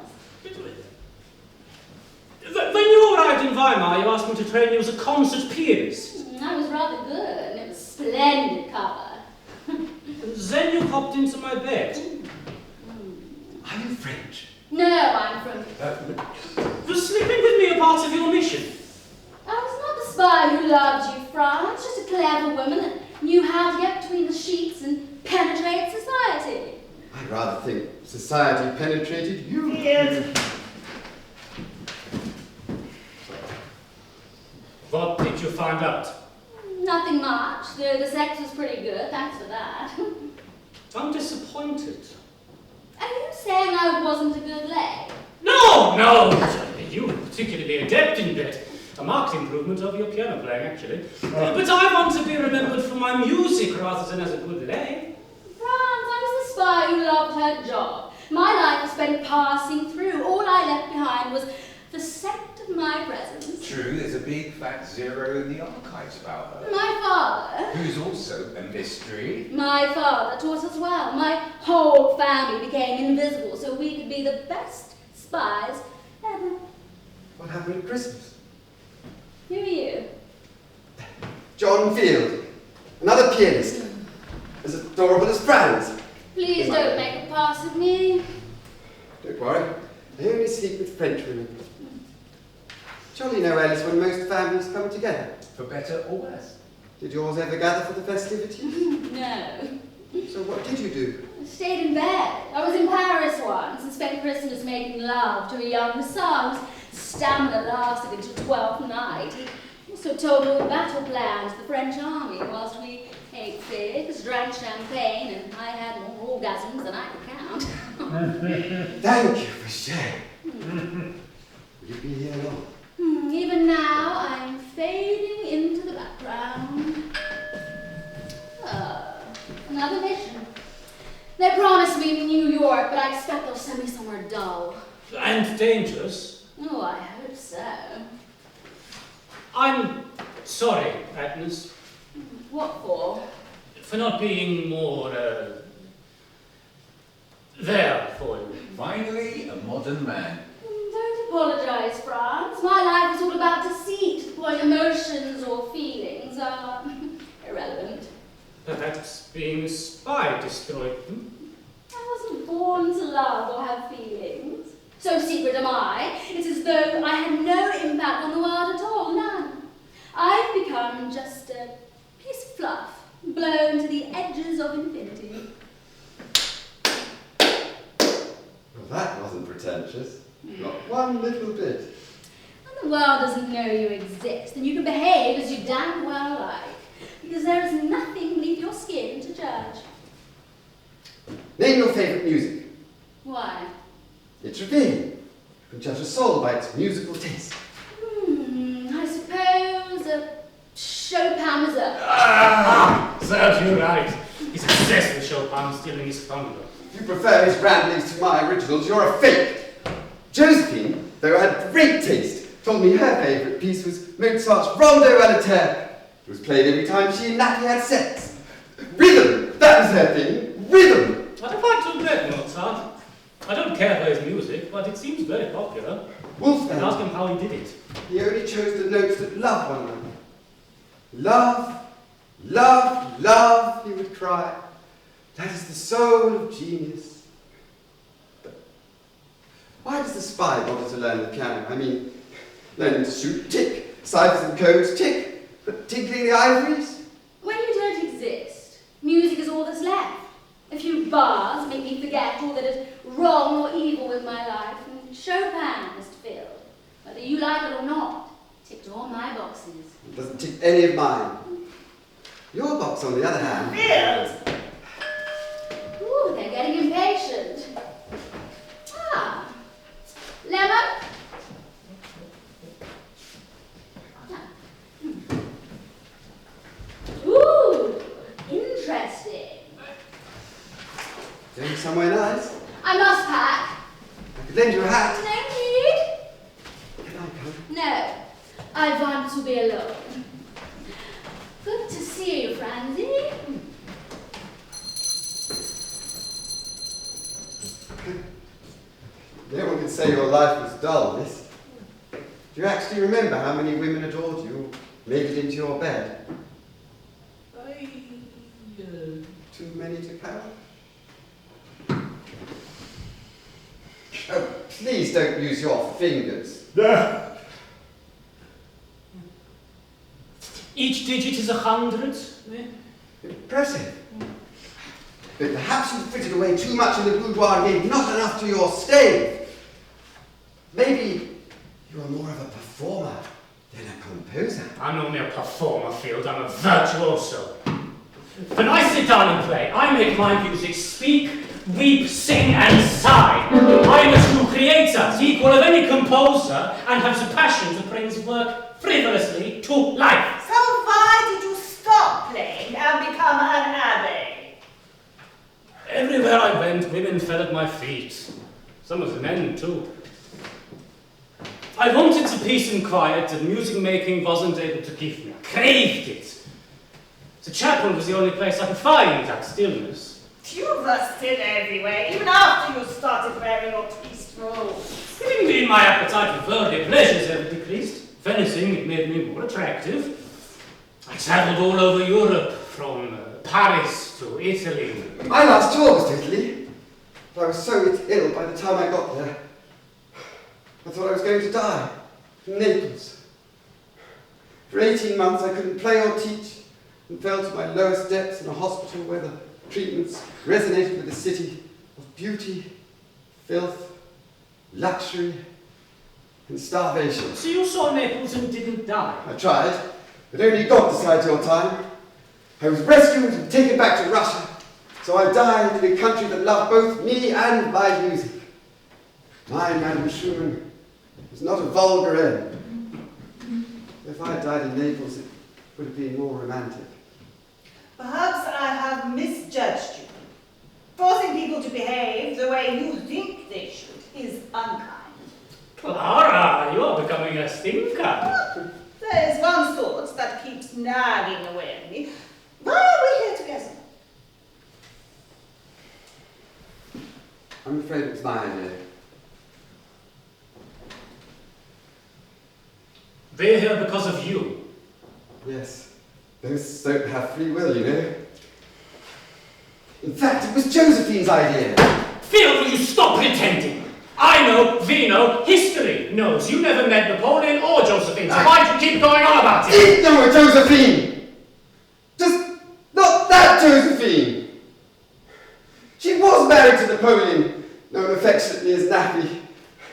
When you arrived in Weimar, you asked me to train you as a concert pianist. I was rather good, and it was splendid cover. Then you hopped into my bed. Are you French? No, I'm from... Was sleeping with me a part of your mission? I was not the spy who loved you, Franz, just a clever woman that knew how to get between the sheets and penetrate society. I'd rather think society penetrated you. Yes. What did you find out? Nothing much, though the sex was pretty good, thanks for that. I'm disappointed. Are you saying I wasn't a good leg? No! You were particularly adept in bed. A marked improvement over your piano playing, actually. But I want to be remembered for my music rather than as a good leg. Franz, I was the spy who loved her job. My life was spent passing through. All I left behind was the scent of my presence. True, there's a big fat zero in the archives about her. My father. Who's also a mystery. My father taught us well. My whole family became invisible so we could be the best spies ever. What happened at Christmas? Who are you? John Field, another pianist, as adorable as Franz. Please don't make a pass of me. Don't worry, I only sleep with French women. Jolly know, Alice, when most families come together. For better or worse. Did yours ever gather for the festivities? No. So what did you do? I stayed in bed. I was in Paris once and spent Christmas making love to a young hussar whose stamina lasted until 12th night. He also told all the battle plans of the French army whilst we ate figs, drank champagne, and I had more orgasms than I could count. Thank you for sharing. Will you be here long? Even now, I'm fading into the background. Another mission. They promised me New York, but I expect they'll send me somewhere dull. And dangerous. Oh, I hope so. I'm sorry, Agnes, What for? for not being more, there for you. Finally, a modern man. Don't apologize, Franz. My life is all about deceit, to the point emotions or feelings are irrelevant. Perhaps being a spy destroyed them. I wasn't born love or have feelings. So secret am I, it's as though I had no impact on the world at all, none. I've become just a piece of fluff, blown to the edges of infinity. Well, that wasn't pretentious. Not one little bit. And the world doesn't know you exist, and you can behave as you damn well like, because there is nothing beneath your skin to judge. Name your favourite music. Why? It's revealing. You can judge a soul by its musical taste. I suppose a Chopin mazurka. Serves you right. He's obsessed with Chopin, stealing his thunder. If you prefer his ramblings to my originals, you're a fake. Josephine, though had great taste, told me her favourite piece was Mozart's Rondo à la Terre. It was played every time she and Natty had sex. Rhythm, that was her thing. Rhythm. I don't like to admit Mozart. I don't care for his music, but it seems very popular. Wolfgang. And ask him how he did it. He only chose the notes that love one another. Love, love, love, he would cry. That is the soul of genius. But why does the spy bother to learn the piano? I mean, learning to shoot, tick. Ciphers and codes, tick. But tinkling the ivories? When you don't exist, music is all that's left. A few bars make me forget all that is wrong or evil with my life, and Chopin is filled. Whether you like it or not, ticked all my boxes. It doesn't tick any of mine. Your box, on the other hand. Filled. Ooh, they're getting impatient. Ah, lemon? Ooh, interesting. Going somewhere nice? I must pack. I could lend you a hat. No need. Can I come? No, I want to be alone. Good to see you, Franzi. No one can say your life was dull, Miss. Do you actually remember how many women adored you or made it into your bed? Too many to count? Oh, please don't use your fingers. Each digit is 100. Impressive. But perhaps you frittered away too much in the boudoir and gave not enough to your stave. Maybe you are more of a performer than a composer. I'm not only a performer, Field, I'm a virtuoso. When I sit down and play, I make my music speak, weep, sing, and sigh. I am a true creator, the equal of any composer, and have the passion to bring his work frivolously to life. So why did you stop playing and become an abbé? Everywhere I went, women fell at my feet. Some of the men, too. I wanted the peace and quiet that music making wasn't able to give me. I craved it. The chapel was the only place I could find that stillness. You were still everywhere, even after you started wearing your priest robes. It didn't mean my appetite for worldly pleasures ever decreased. If anything, it made me more attractive. I travelled all over Europe, from Paris to Italy. My last tour was to Italy. But I was so ill by the time I got there. I thought I was going to die. In Naples. For 18 months I couldn't play or teach, and fell to my lowest depths in a hospital where the treatments resonated with the city of beauty, filth, luxury, and starvation. So you saw Naples and didn't die? I tried, but only God decides your time. I was rescued and taken back to Russia, so I died in a country that loved both me and my music. Mine, Madame Schumann, was not a vulgar end. If I had died in Naples, it would have been more romantic. Perhaps I have misjudged you. Forcing people to behave the way you think they should is unkind. Clara, you are becoming a stinker. There is one thought that keeps nagging away at me. Why are we here together? I'm afraid it was my idea. We're here because of you. Yes, those don't have free will, you know. In fact, it was Josephine's idea. Phil, will you stop pretending? I know, we know, history knows. You never met Napoleon or Josephine, so why do you keep going on about it? Didn't know Josephine! Just not that Josephine! She was married to Napoleon, known affectionately as Nappy.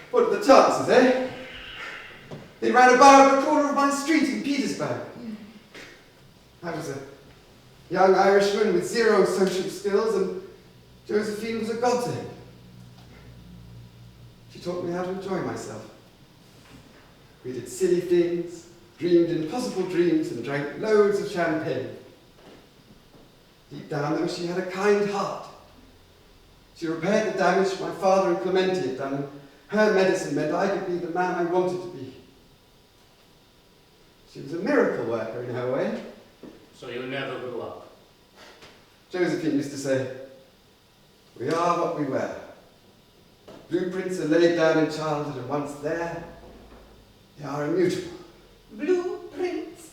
What are the chances, eh? They ran a bar at the corner of my street in Petersburg. I was a young Irishman with zero social skills, and Josephine was a godsend. She taught me how to enjoy myself. We did silly things, dreamed impossible dreams, and drank loads of champagne. Deep down, though, she had a kind heart. She repaired the damage my father and Clementi had done, and her medicine meant I could be the man I wanted to be. She was a miracle worker in her way. So you never grew up? Josephine used to say, "We are what we were. Blueprints are laid down in childhood, and once there, they are immutable." Blueprints?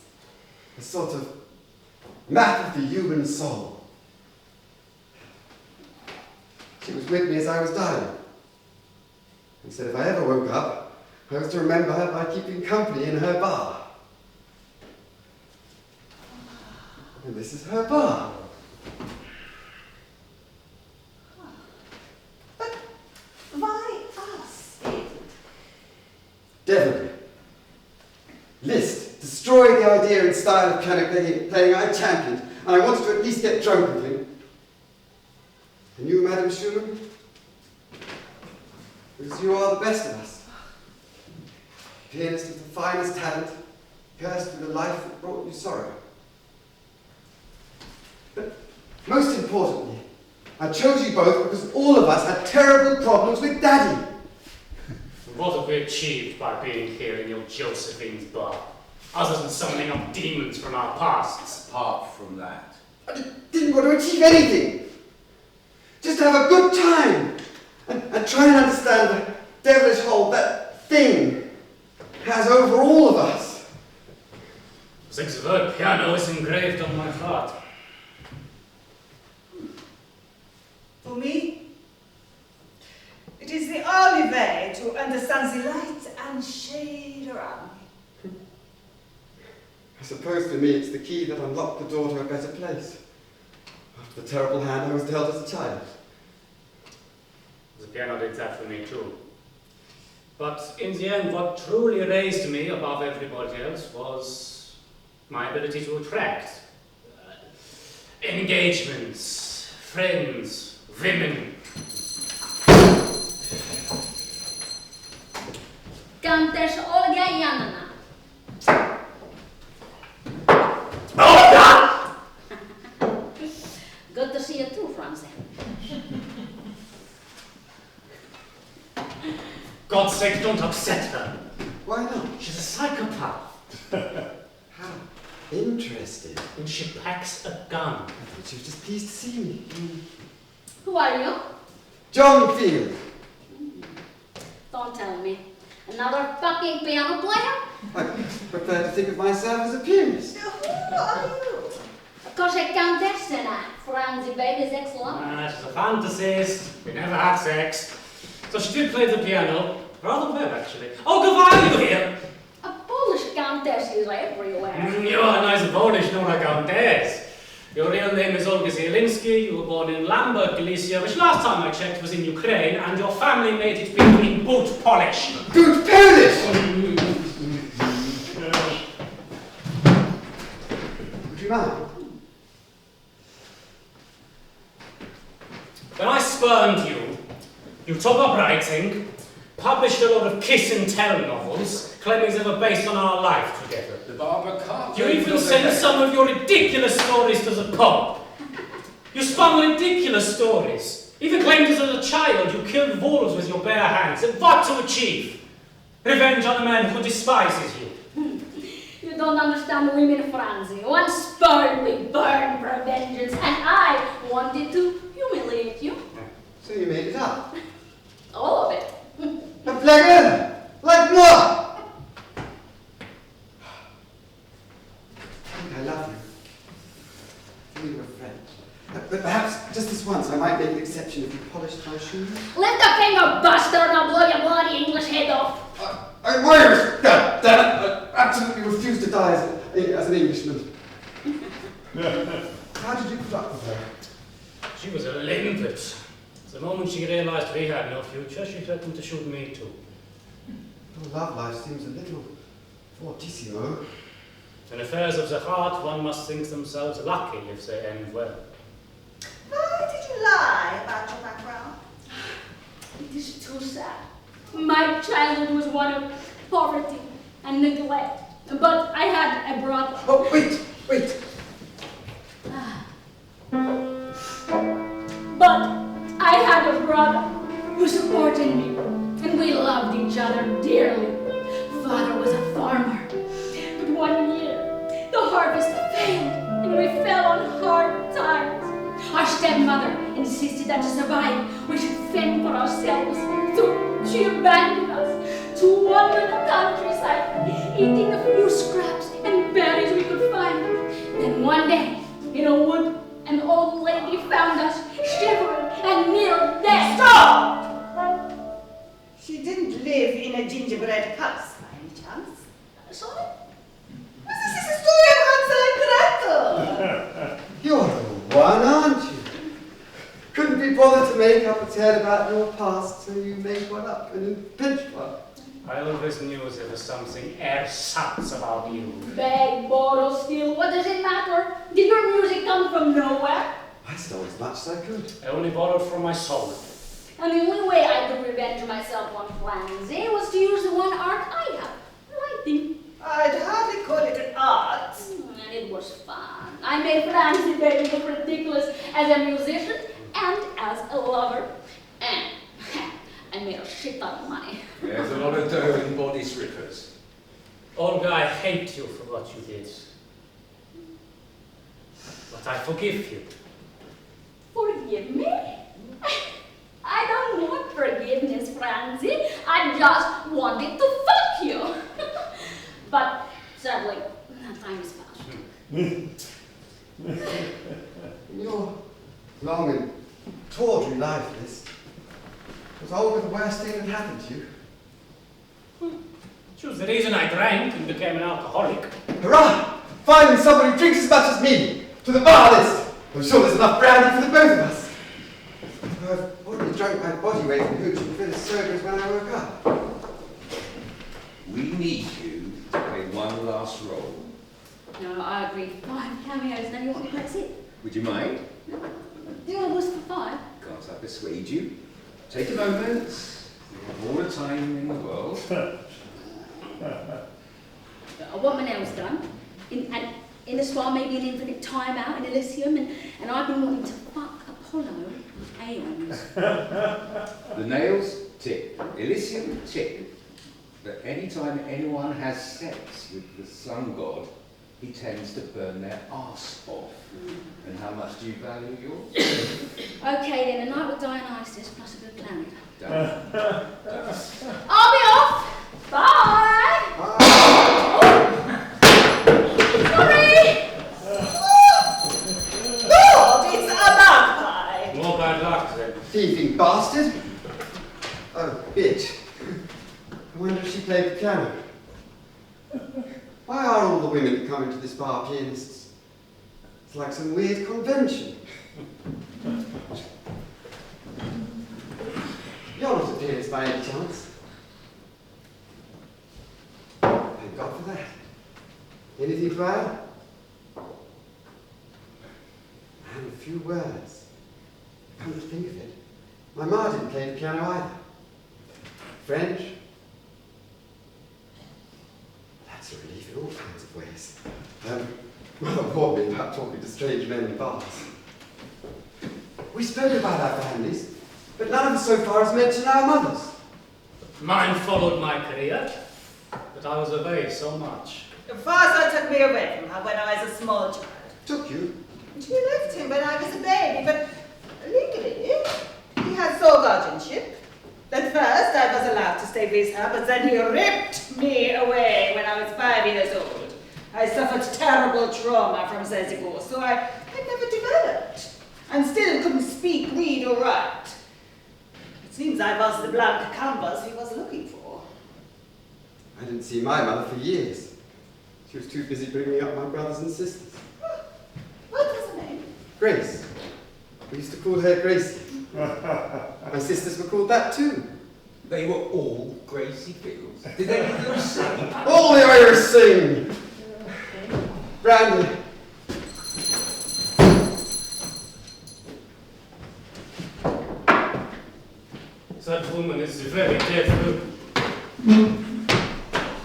A sort of map of the human soul. She was with me as I was dying, and said if I ever woke up, I was to remember her by keeping company in her bar. And this is her bar. But why us, David? Devilry. Liszt destroyed the idea and style of piano playing I championed, and I wanted to at least get drunk with him. And you, Madame Schumann? Because you are the best of us. Pianist of the finest talent, cursed with a life that brought you sorrow. But most importantly, I chose you both because all of us had terrible problems with Daddy. What have we achieved by being here in your Josephine's bar? Other than summoning up demons from our pasts. Apart from that. I didn't want to achieve anything. Just have a good time and try and understand the devilish hold that thing has over all of us. The word piano is engraved on my heart. For me, it is the only way to understand the light and shade around me. I suppose for me it's the key that unlocked the door to a better place. After the terrible hand I was dealt as a child. The piano did that for me too. But in the end, what truly raised me above everybody else was my ability to attract engagements, friends, women. Countess Olga Yanina. Good to see you too, Franz. God's sake, don't upset her. Why not? She's a psychopath. How interesting. And she packs a gun. I thought she was just pleased to see me. Who are you? John Field. Don't tell me. Another fucking piano player? I prefer to think of myself as a pianist. Who are you? Because I countess and Franzi baby's excellent. She's a fantasist. We never had sex. So she did play the piano. Rather well, actually. Oh, why are you here? A Polish countess is everywhere. You are neither Polish nor a countess. Your real name is Olga Zielinski. You were born in Lamberg, Galicia, which last time I checked was in Ukraine, and your family made it big in boot polish. Good Polish! Would you mind? When I spurned you, you took up writing, published a lot of kiss and tell novels, claiming they were based on our life together. The barber can't. You even sent some of your ridiculous stories to the Pope. You spun ridiculous stories. Even claimed that as a child you killed wolves with your bare hands. And what to achieve? Revenge on a man who despises you. You don't understand women, Franzi. Once spurned me, burned for vengeance, and I wanted to humiliate you. So you made it up. All of it. A blagueur! Like moi! I love you. You were French. But perhaps just this once I might make an exception if you polished my shoes? Lift a finger, bastard, and I'll blow your bloody English head off. I'm Irish! God damn it! I absolutely refuse to die as an Englishman. How did you put up with her? She was a limpet. The moment she realized we had no future, she threatened to shoot me too. Your love life seems a little fortissimo. In affairs of the heart, one must think themselves lucky if they end well. Why did you lie about your background? It is too sad. My childhood was one of poverty and neglect, but I had a brother. Oh, wait! But I had a brother who supported me, and we loved each other dearly. Father was a farmer, but one year the harvest failed, and we fell on hard times. Our stepmother insisted that to survive, we should fend for ourselves. So she abandoned us to wander the countryside, eating the few scraps and berries we could find. Then one day, in a wood, an old lady found us, shivering and near death. Stop! She didn't live in a gingerbread house, by any chance. Sorry? This is a story of Hansel and Gretel. You're the one, aren't you? Couldn't be bothered to make up its head about your past, so you made one up and then pinched one. I always knew there was something ersatz about you. Beg, borrow, steal, what does it matter? Did your music come from nowhere? I stole as much as I could. I only borrowed from my soul. And the only way I could revenge myself on Franz was to use the one art I have, writing. I'd hardly call it an art. And it was fun. I made Franz baby look ridiculous as a musician and as a lover. And I made a shit ton of money. There's a lot of dough in body strippers. Olga, I hate you for what you did. But I forgive you. Forgive me? I don't want forgiveness, Franzi. I just wanted to fuck you. But sadly, time has passed. In your long and tawdry life, Liszt, was Olga the worst thing that happened to you? She was the reason I drank and became an alcoholic. Hurrah! Finally somebody who drinks as much as me! To the bar, Liszt! I'm sure there's enough brandy for the both of us. I've already drunk my body weight in hooch and feel as sober as when I woke up. We need you to play one last role. No, I agree. 5 cameos, and then you want me to press it? Would you mind? Do almost for 5. Can't I persuade you? Take a moment. You have all the time in the world. I want my nails done. In the spa, maybe an infinite time out in Elysium, and I've been wanting to fuck Apollo for aeons. The nails, tick. Elysium, tick. But any time anyone has sex with the sun god, he tends to burn their arse off. And how much do you value yours? Okay then, a night with Dionysus plus a good clown. Done. I'll be off! Bye! Sorry! Lord, it's a magpie! More bad luck then. Thieving bastard! Oh, bitch. I wonder if she played the piano. Why are all the women that come into this bar pianists? It's like some weird convention. You're not a pianist by any chance. Thank God for that. Anything to add? And a few words. Come to think of it, my ma didn't play the piano either. French? That's a relief in all kinds of ways. Mother warned me about talking to strange men in bars. We spoke about our families, but none of us so far has mentioned our mothers. Mine followed my career, but I was away so much. Your father took me away from her when I was a small child. Took you? She left him when I was a baby, but legally, he had sole guardianship. At first, I was allowed to stay with her, but then he ripped me away when I was 5 years old. I suffered terrible trauma from their divorce, so I never developed, and still couldn't speak, read, or write. Seems I was the blank canvas he was looking for. I didn't see my mother for years. She was too busy bringing up my brothers and sisters. What was her name? Grace. We used to call her Gracie. My sisters were called that too. They were all Gracie Fields. Did any of them sing? All the Irish sing! Brandy. That woman is very deaf.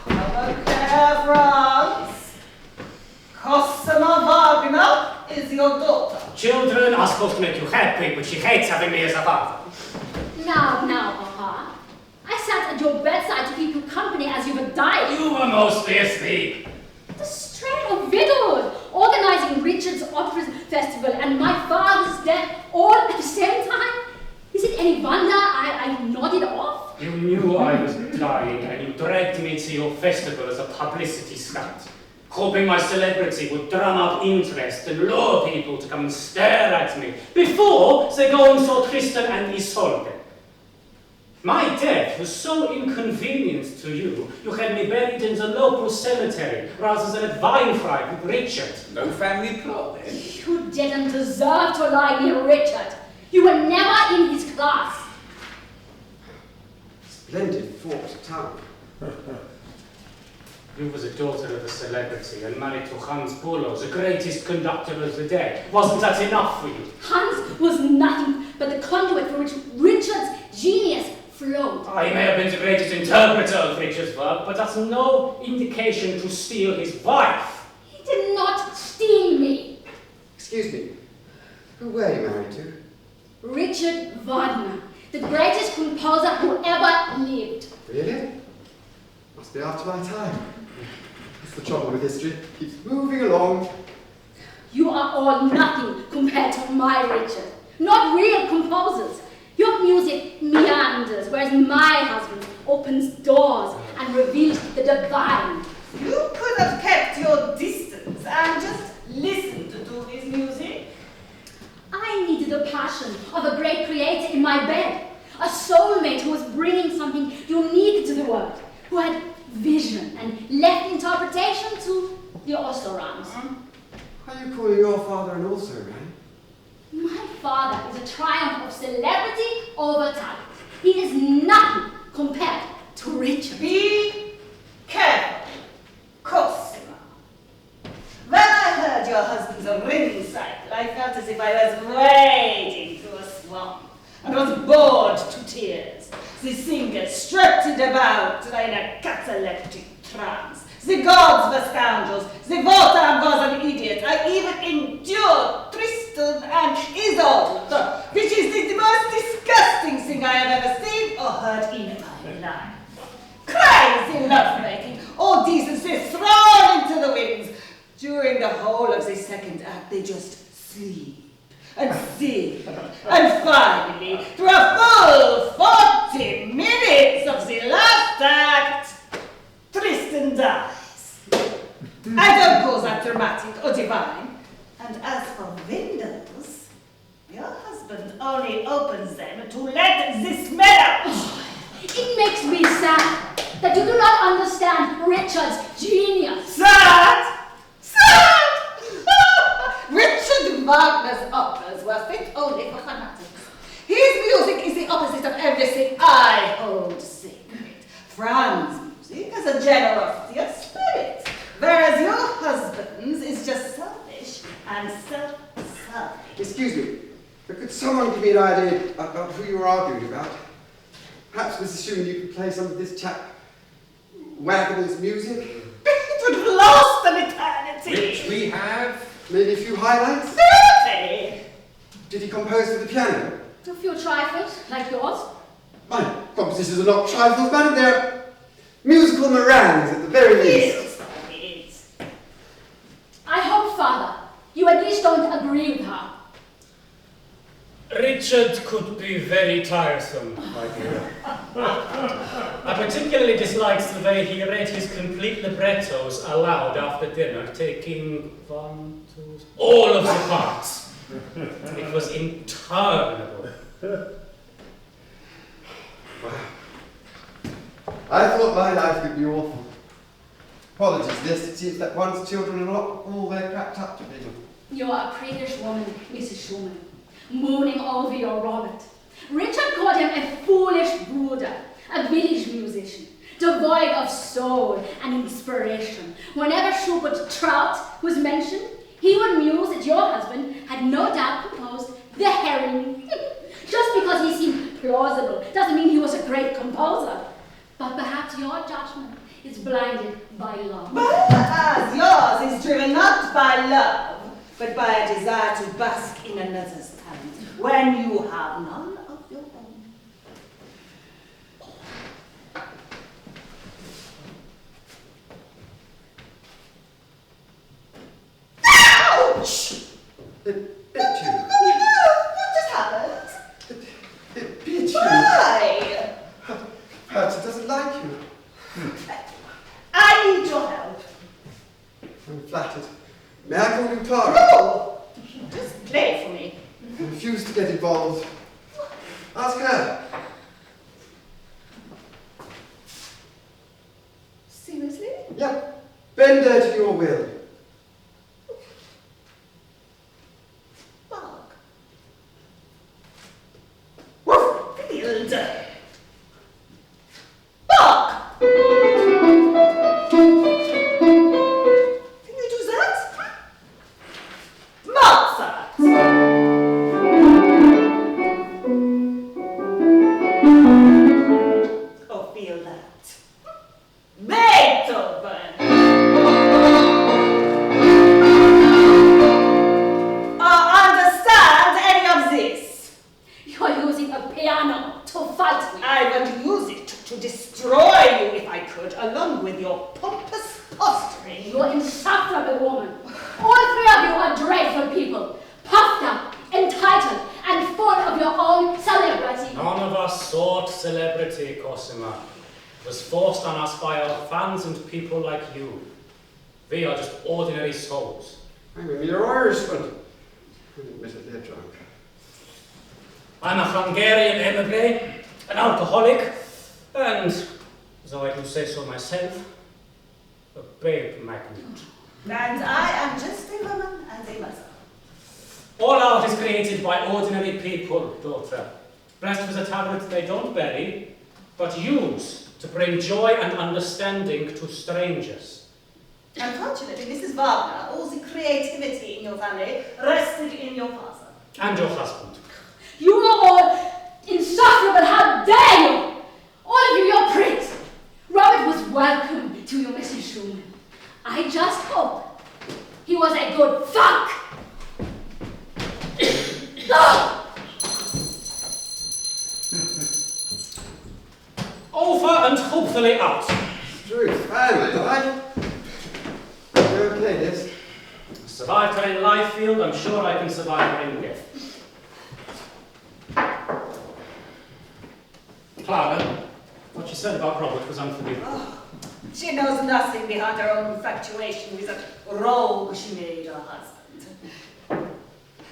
Have a care, Franz. Cosima Wagner is your daughter. Children are supposed to make you happy, but she hates having me as a father. Now, Papa. I sat at your bedside to keep you company as you were dying. You were mostly asleep. The strain of widowhood, organizing Richard's Opera Festival and my father's death all at the same time. Is it any wonder I nodded off? You knew I was dying and you dragged me to your festival as a publicity stunt, hoping my celebrity would drum up interest and lure people to come and stare at me before they go and saw Tristan and Isolde. My death was so inconvenient to you, you had me buried in the local cemetery rather than at Weinfrei with Richard. No family plot then? You didn't deserve to lie near Richard. You were never in his class. Splendid forked tongue. You were the daughter of a celebrity and married to Hans Bulow, the greatest conductor of the day. Wasn't that enough for you? Hans was nothing but the conduit for which Richard's genius flowed. I may have been the greatest interpreter of Richard's work, but that's no indication to steal his wife. He did not steal me. Excuse me. Who were you married to? Richard Wagner, the greatest composer who ever lived. Really? Must be after my time. That's the trouble with history. Keeps moving along. You are all nothing compared to my Richard. Not real composers. Your music meanders, whereas my husband opens doors and reveals the divine. You could have kept your distance and just listened to his music. I needed the passion of a great creator in my bed, a soulmate who was bringing something unique to the world, who had vision and left interpretation to the also-rans. Are you calling your father an also-ran? My father is a triumph of celebrity over talent. He is nothing compared to Richard. Be careful, Cosima. When I heard your husband's ringing cycle, I felt as if I was wading through a swamp and was bored to tears. The singer strutted about in a cataleptic trance. The gods were scoundrels. The Wotan was an idiot. I even endured Tristan and Isolde, which is the most disgusting thing I have ever seen or heard in my life. Crazy lovemaking, all decency thrown into the winds. During the whole of the second act, they just sleep and sing. And finally, through a full 40 minutes of the last act, Tristan dies. I don't call that dramatic or divine. And as for windows, your husband only opens them to let the smell out. It makes me sad that you do not understand Richard's genius. Sad! Richard Wagner's operas were fit only for fanatics. His music is the opposite of everything I hold sacred. Franz music has a generosity of spirit, whereas your husband's is just selfish and self-serving. Excuse me, but could someone give me an idea about who you were arguing about? Perhaps, Mrs. Schumann, you could play some of this chap Wagner's music? It would have lost an eternity. Which we have. Maybe a few highlights? Certainly. Did he compose for the piano? A few trifles, like yours. My compositions are not trifles, madam. They're musical meringues at the very least. Yes. I hope, Father, you at least don't agree with her. Richard could be very tiresome, my dear. I particularly disliked the way he read his complete librettos aloud after dinner, taking all of the parts. It was interminable. I thought my life would be awful. Apologies, Liszt. It seems that one's children are not all they're cracked up to be. You are a priggish woman, Mrs. Schumann, mooning over your Robert. Richard called him a foolish brooder, a village musician, devoid of soul and inspiration. Whenever Schubert Trout was mentioned, he would muse that your husband had no doubt composed the herring. Just because he seemed plausible doesn't mean he was a great composer. But perhaps your judgment is blinded by love. Whereas yours is driven not by love, but by a desire to bask in another's talent when you have none of your own. Ouch! It bit you. What just happened? It bit you. Why? Perhaps it doesn't like you. I need your help. I'm flattered. May I call you Clara? No! Just play for me. I refuse to get involved. Ask her. Seriously? Yep. Bend her to your will. Bark. Woof! Field. Bark! Can you do that? Mozart! Oh, feel that. Beethoven! Understand any of this? You are using a piano to fight me. I would use it to destroy you if I could, along with your pompous posturing. You insufferable woman. All three of you are dreadful people, puffed up, entitled, and full of your own celebrity. None of us sought celebrity, Cosima. It was forced on us by our fans and people like you. We are just ordinary souls. I'm a mere Irishman. Admittedly a drunk. I'm a Hungarian emigre, an alcoholic, and, though I do say so myself, a babe magnet. And I am just a woman and a mother. All art is created by ordinary people, daughter, blessed with a talent they don't bury, but use to bring joy and understanding to strangers. Unfortunately, Mrs. Wagner, all the creativity in your family rested in your father. And your husband. You are all insufferable, how dare you! All of you, you're pricks. Robert was welcome to you, Mrs. Schumann. I just hope he was a good fuck. Over and hopefully out. Truth, family, right? You okay, Liz? Survived her in life field, I'm sure I can survive her in death. Clara, what you said about Robert was unforgivable. Oh, she knows nothing behind her own infatuation with that rogue she made her husband.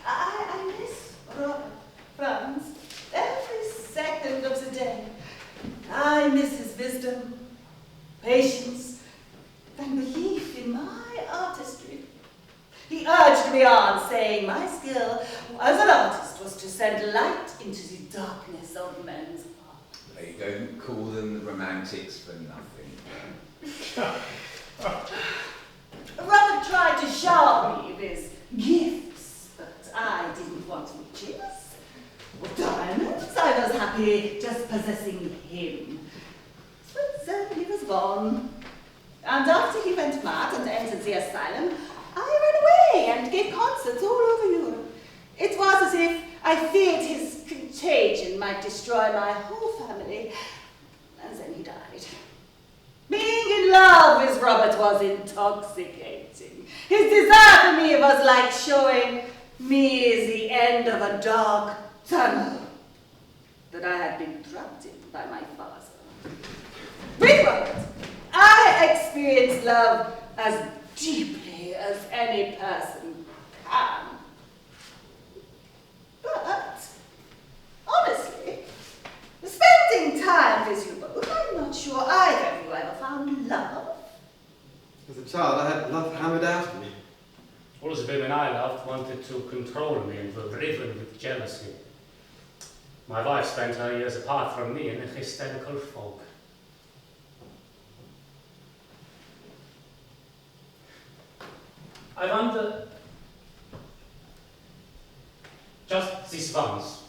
I miss Robert, Franz, every second of the day. I miss his wisdom, patience, and belief in my artistry. He urged me on, saying my skill as an artist was to send light into the darkness of men's hearts. They don't call them the romantics for nothing. Robert tried to shower me with gifts, but I didn't want riches or diamonds. I was happy just possessing him. But then he was gone. And after he went mad and entered the asylum, I ran away and gave concerts all over Europe. It was as if I feared his contagion might destroy my whole family. And then he died. Being in love with Robert was intoxicating. His desire for me was like showing me the end of a dark tunnel that I had been trapped in by my father. With Robert, I experienced love as deeply as any person can. But, honestly, spending time with you both, I'm not sure I child, I had love hammered out of me. All the women I loved wanted to control me and were riven with jealousy. My wife spent her years apart from me in a hysterical fog. I wonder, just this once,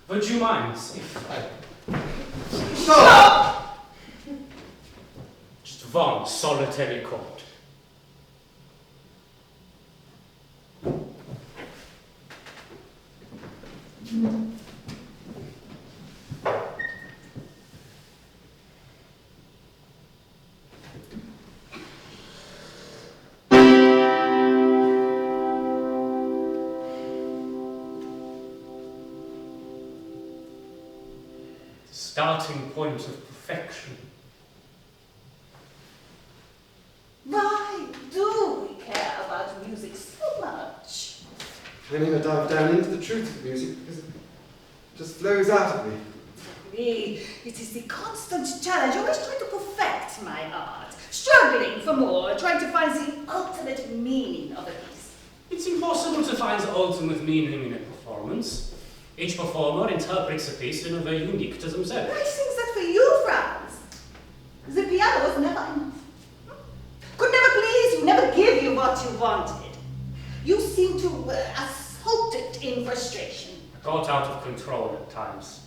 would you mind if I... Stop! Just one solitary chord. Starting point of perfection. Why do we care about music so much? I never dive down into the truth of music because it just flows out of me. Me, it is the constant challenge, always trying to perfect my art, struggling for more, trying to find the ultimate meaning of a piece. It's impossible to find the ultimate meaning in a performance. Each performer interprets a piece in a way unique to themselves. I think that for you, Franz, the piano was never enough. Could never please you, never give you what you wanted. You seem to assault it in frustration. I got out of control at times.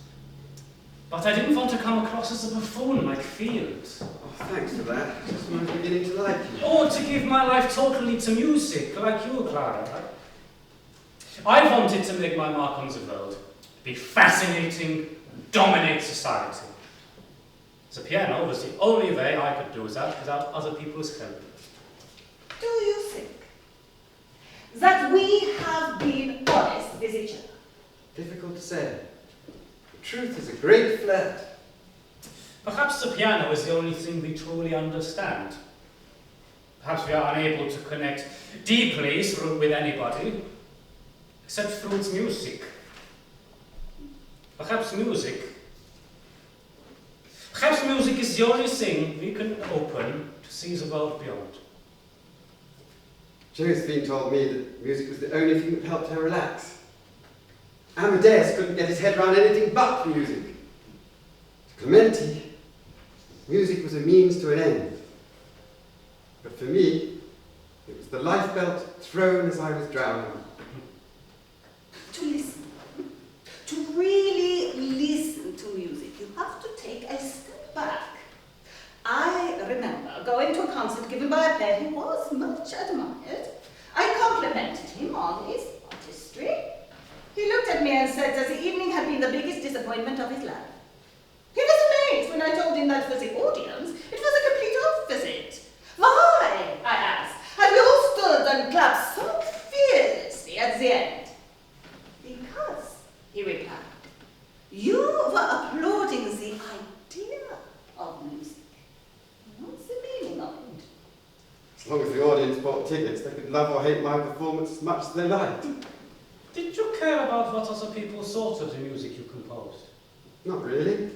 But I didn't want to come across as a buffoon like Fields. Oh, thanks for that. Just when I was beginning to like you. Or to give my life totally to music, like you, Clara. I wanted to make my mark on the world, be fascinating, dominate society. The piano was the only way I could do that without other people's help. Do you think that we have been honest with each other? Difficult to say. The truth is a great flirt. Perhaps the piano is the only thing we truly understand. Perhaps we are unable to connect deeply with anybody, except through its music. Perhaps music is the only thing we can open to see the world beyond. Josephine told me that music was the only thing that helped her relax. Amadeus couldn't get his head around anything but music. To Clementi, music was a means to an end. But for me, it was the lifebelt thrown as I was drowning. To listen, to really listen to music, you have to take a step back. I remember going to a concert given by a player who was much admired. I complimented him on his artistry. He looked at me and said that the evening had been the biggest disappointment of his life. He was amazed when I told him that for the audience, it was a complete opposite. Why, I asked, and we all stood and clapped so fiercely at the end. Because, he replied, you were applauding the idea of music. What's the meaning of it? As long as the audience bought tickets, they could love or hate my performance as much as they liked. Did you care about what other people thought of the music you composed? Not really.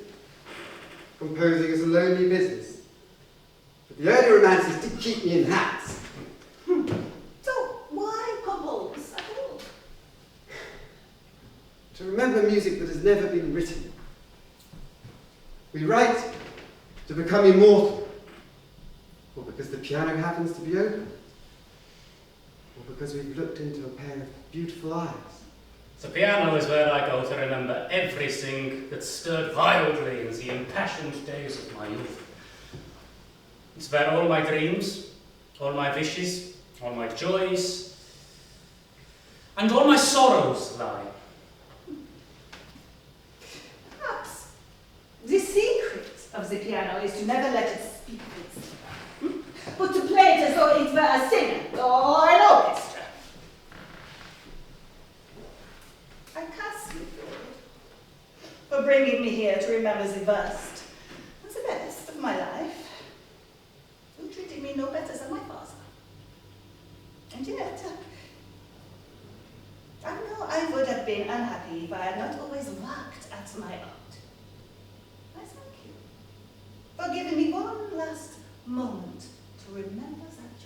Composing is a lonely business. But the early romances did keep me in hats. So, why compose at all? To remember music that has never been written. We write to become immortal. Or because the piano happens to be open. Or because we've looked into a pair of beautiful eyes. The piano is where I go to remember everything that stirred wildly in the impassioned days of my youth. It's where all my dreams, all my wishes, all my joys, and all my sorrows lie. Perhaps the secret of the piano is to never let it speak for itself, but to play it as though it were a singer or an orchestra. I curse you for bringing me here to remember the worst and the best of my life. You treated me no better than my father. And yet, I know I would have been unhappy if I had not always worked at my art. I thank you for giving me one last moment who remembers that joy.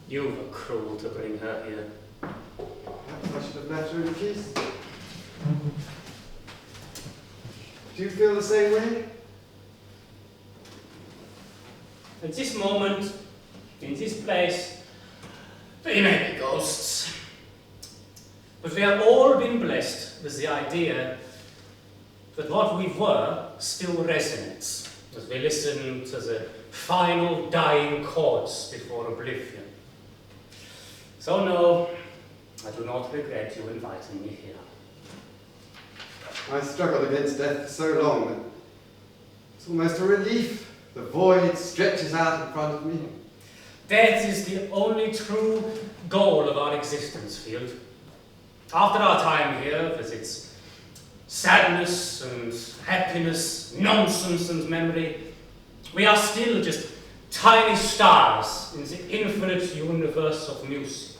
You were cruel to bring her here. Perhaps I should have left her in peace. Do you feel the same way? At this moment, in this place, we may be ghosts. But we have all been blessed with the idea that what we were still resonates as we listen to the final dying chords before oblivion. So no, I do not regret you inviting me here. I struggled against death for so long that it's almost a relief. The void stretches out in front of me. Death is the only true goal of our existence, Field. After our time here, with its sadness and happiness, nonsense and memory, we are still just tiny stars in the infinite universe of music.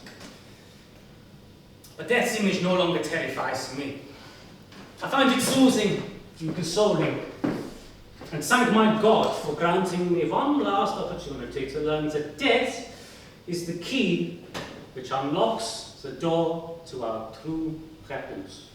But death's image no longer terrifies me. I find it soothing and consoling, and thank my God for granting me one last opportunity to learn that death is the key which unlocks the door to our true happiness.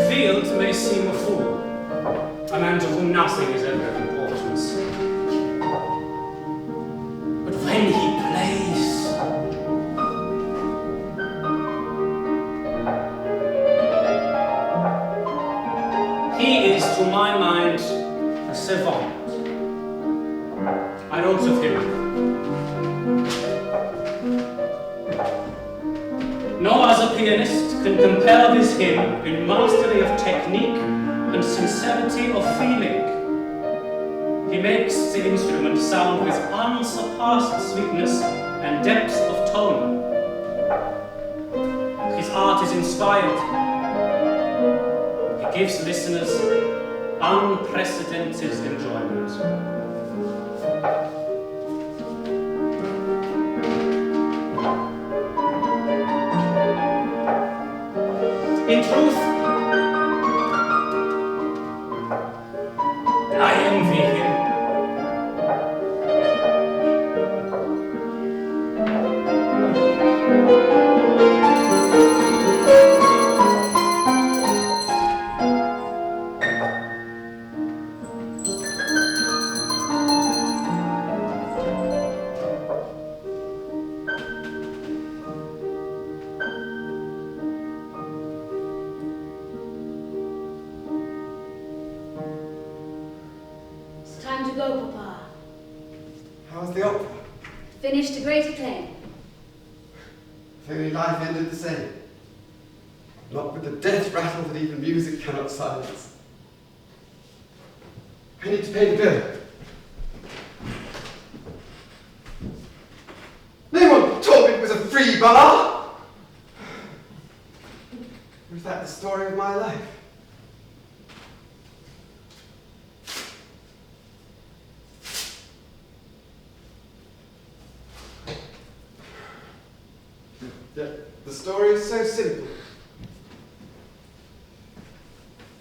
Field may seem a fool, a man to whom nothing is ever of importance. But when he plays, he is, to my mind, a savant. I wrote of him. No other pianist can compare with him in mastery of technique and sincerity of feeling. He makes the instrument sound with unsurpassed sweetness and depth of tone. His art is inspired. He gives listeners unprecedented enjoyment. In truth, I envy him. Time to go, Papa. How's the opera? Finished to great acclaim. If only life ended the same. Not with the death rattle that even music cannot silence. I need to pay the bill. No one told me it was a free bar! Or is that the story of my life? The story is so simple.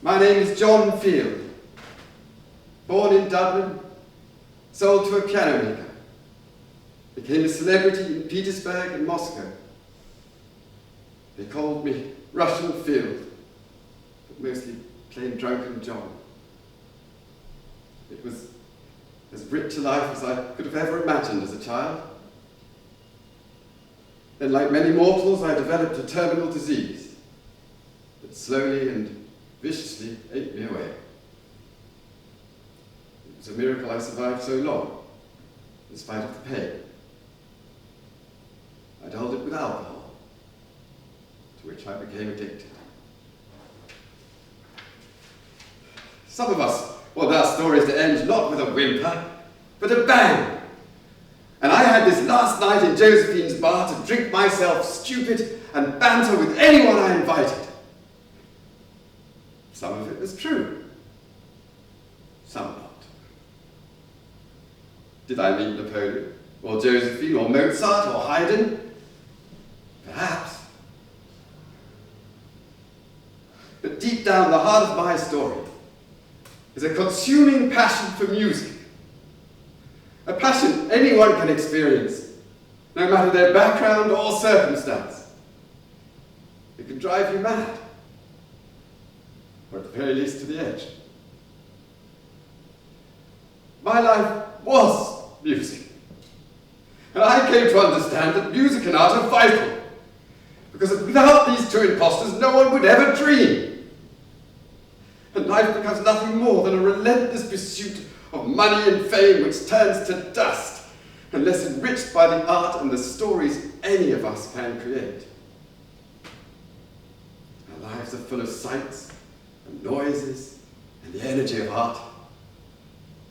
My name is John Field. Born in Dublin, sold to a piano maker. Became a celebrity in Petersburg and Moscow. They called me Russian Field, but mostly plain drunken John. It was as rich a life as I could have ever imagined as a child. Then, like many mortals, I developed a terminal disease that slowly and viciously ate me away. It was a miracle I survived so long, in spite of the pain. I dulled it with alcohol, to which I became addicted. Some of us want our stories to end not with a whimper, but a bang. And I had this last night in Josephine's bar to drink myself stupid and banter with anyone I invited. Some of it was true, some not. Did I meet Napoleon, or Josephine, or Mozart, or Haydn? Perhaps. But deep down, the heart of my story is a consuming passion for music. A passion anyone can experience, no matter their background or circumstance. It can drive you mad, or at the very least to the edge. My life was music. And I came to understand that music and art are vital, because without these two impostors, no one would ever dream. And life becomes nothing more than a relentless pursuit of money and fame which turns to dust, unless enriched by the art and the stories any of us can create. Our lives are full of sights and noises and the energy of art.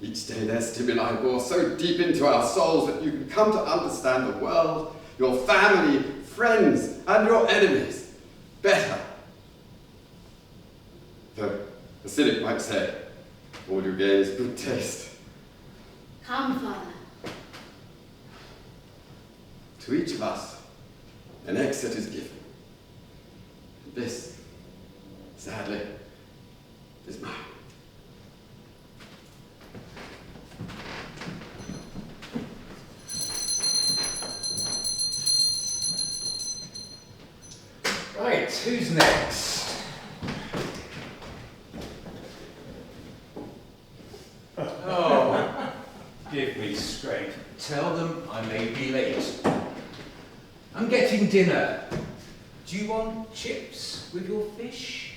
Each day their stimuli bore so deep into our souls that you can come to understand the world, your family, friends, and your enemies better. Though a cynic might say, all you gain is good taste. Come, Father. To each of us, an exit is given. This, sadly, is mine. Right, who's next? Oh, give me straight. Tell them I may be late. I'm getting dinner. Do you want chips with your fish?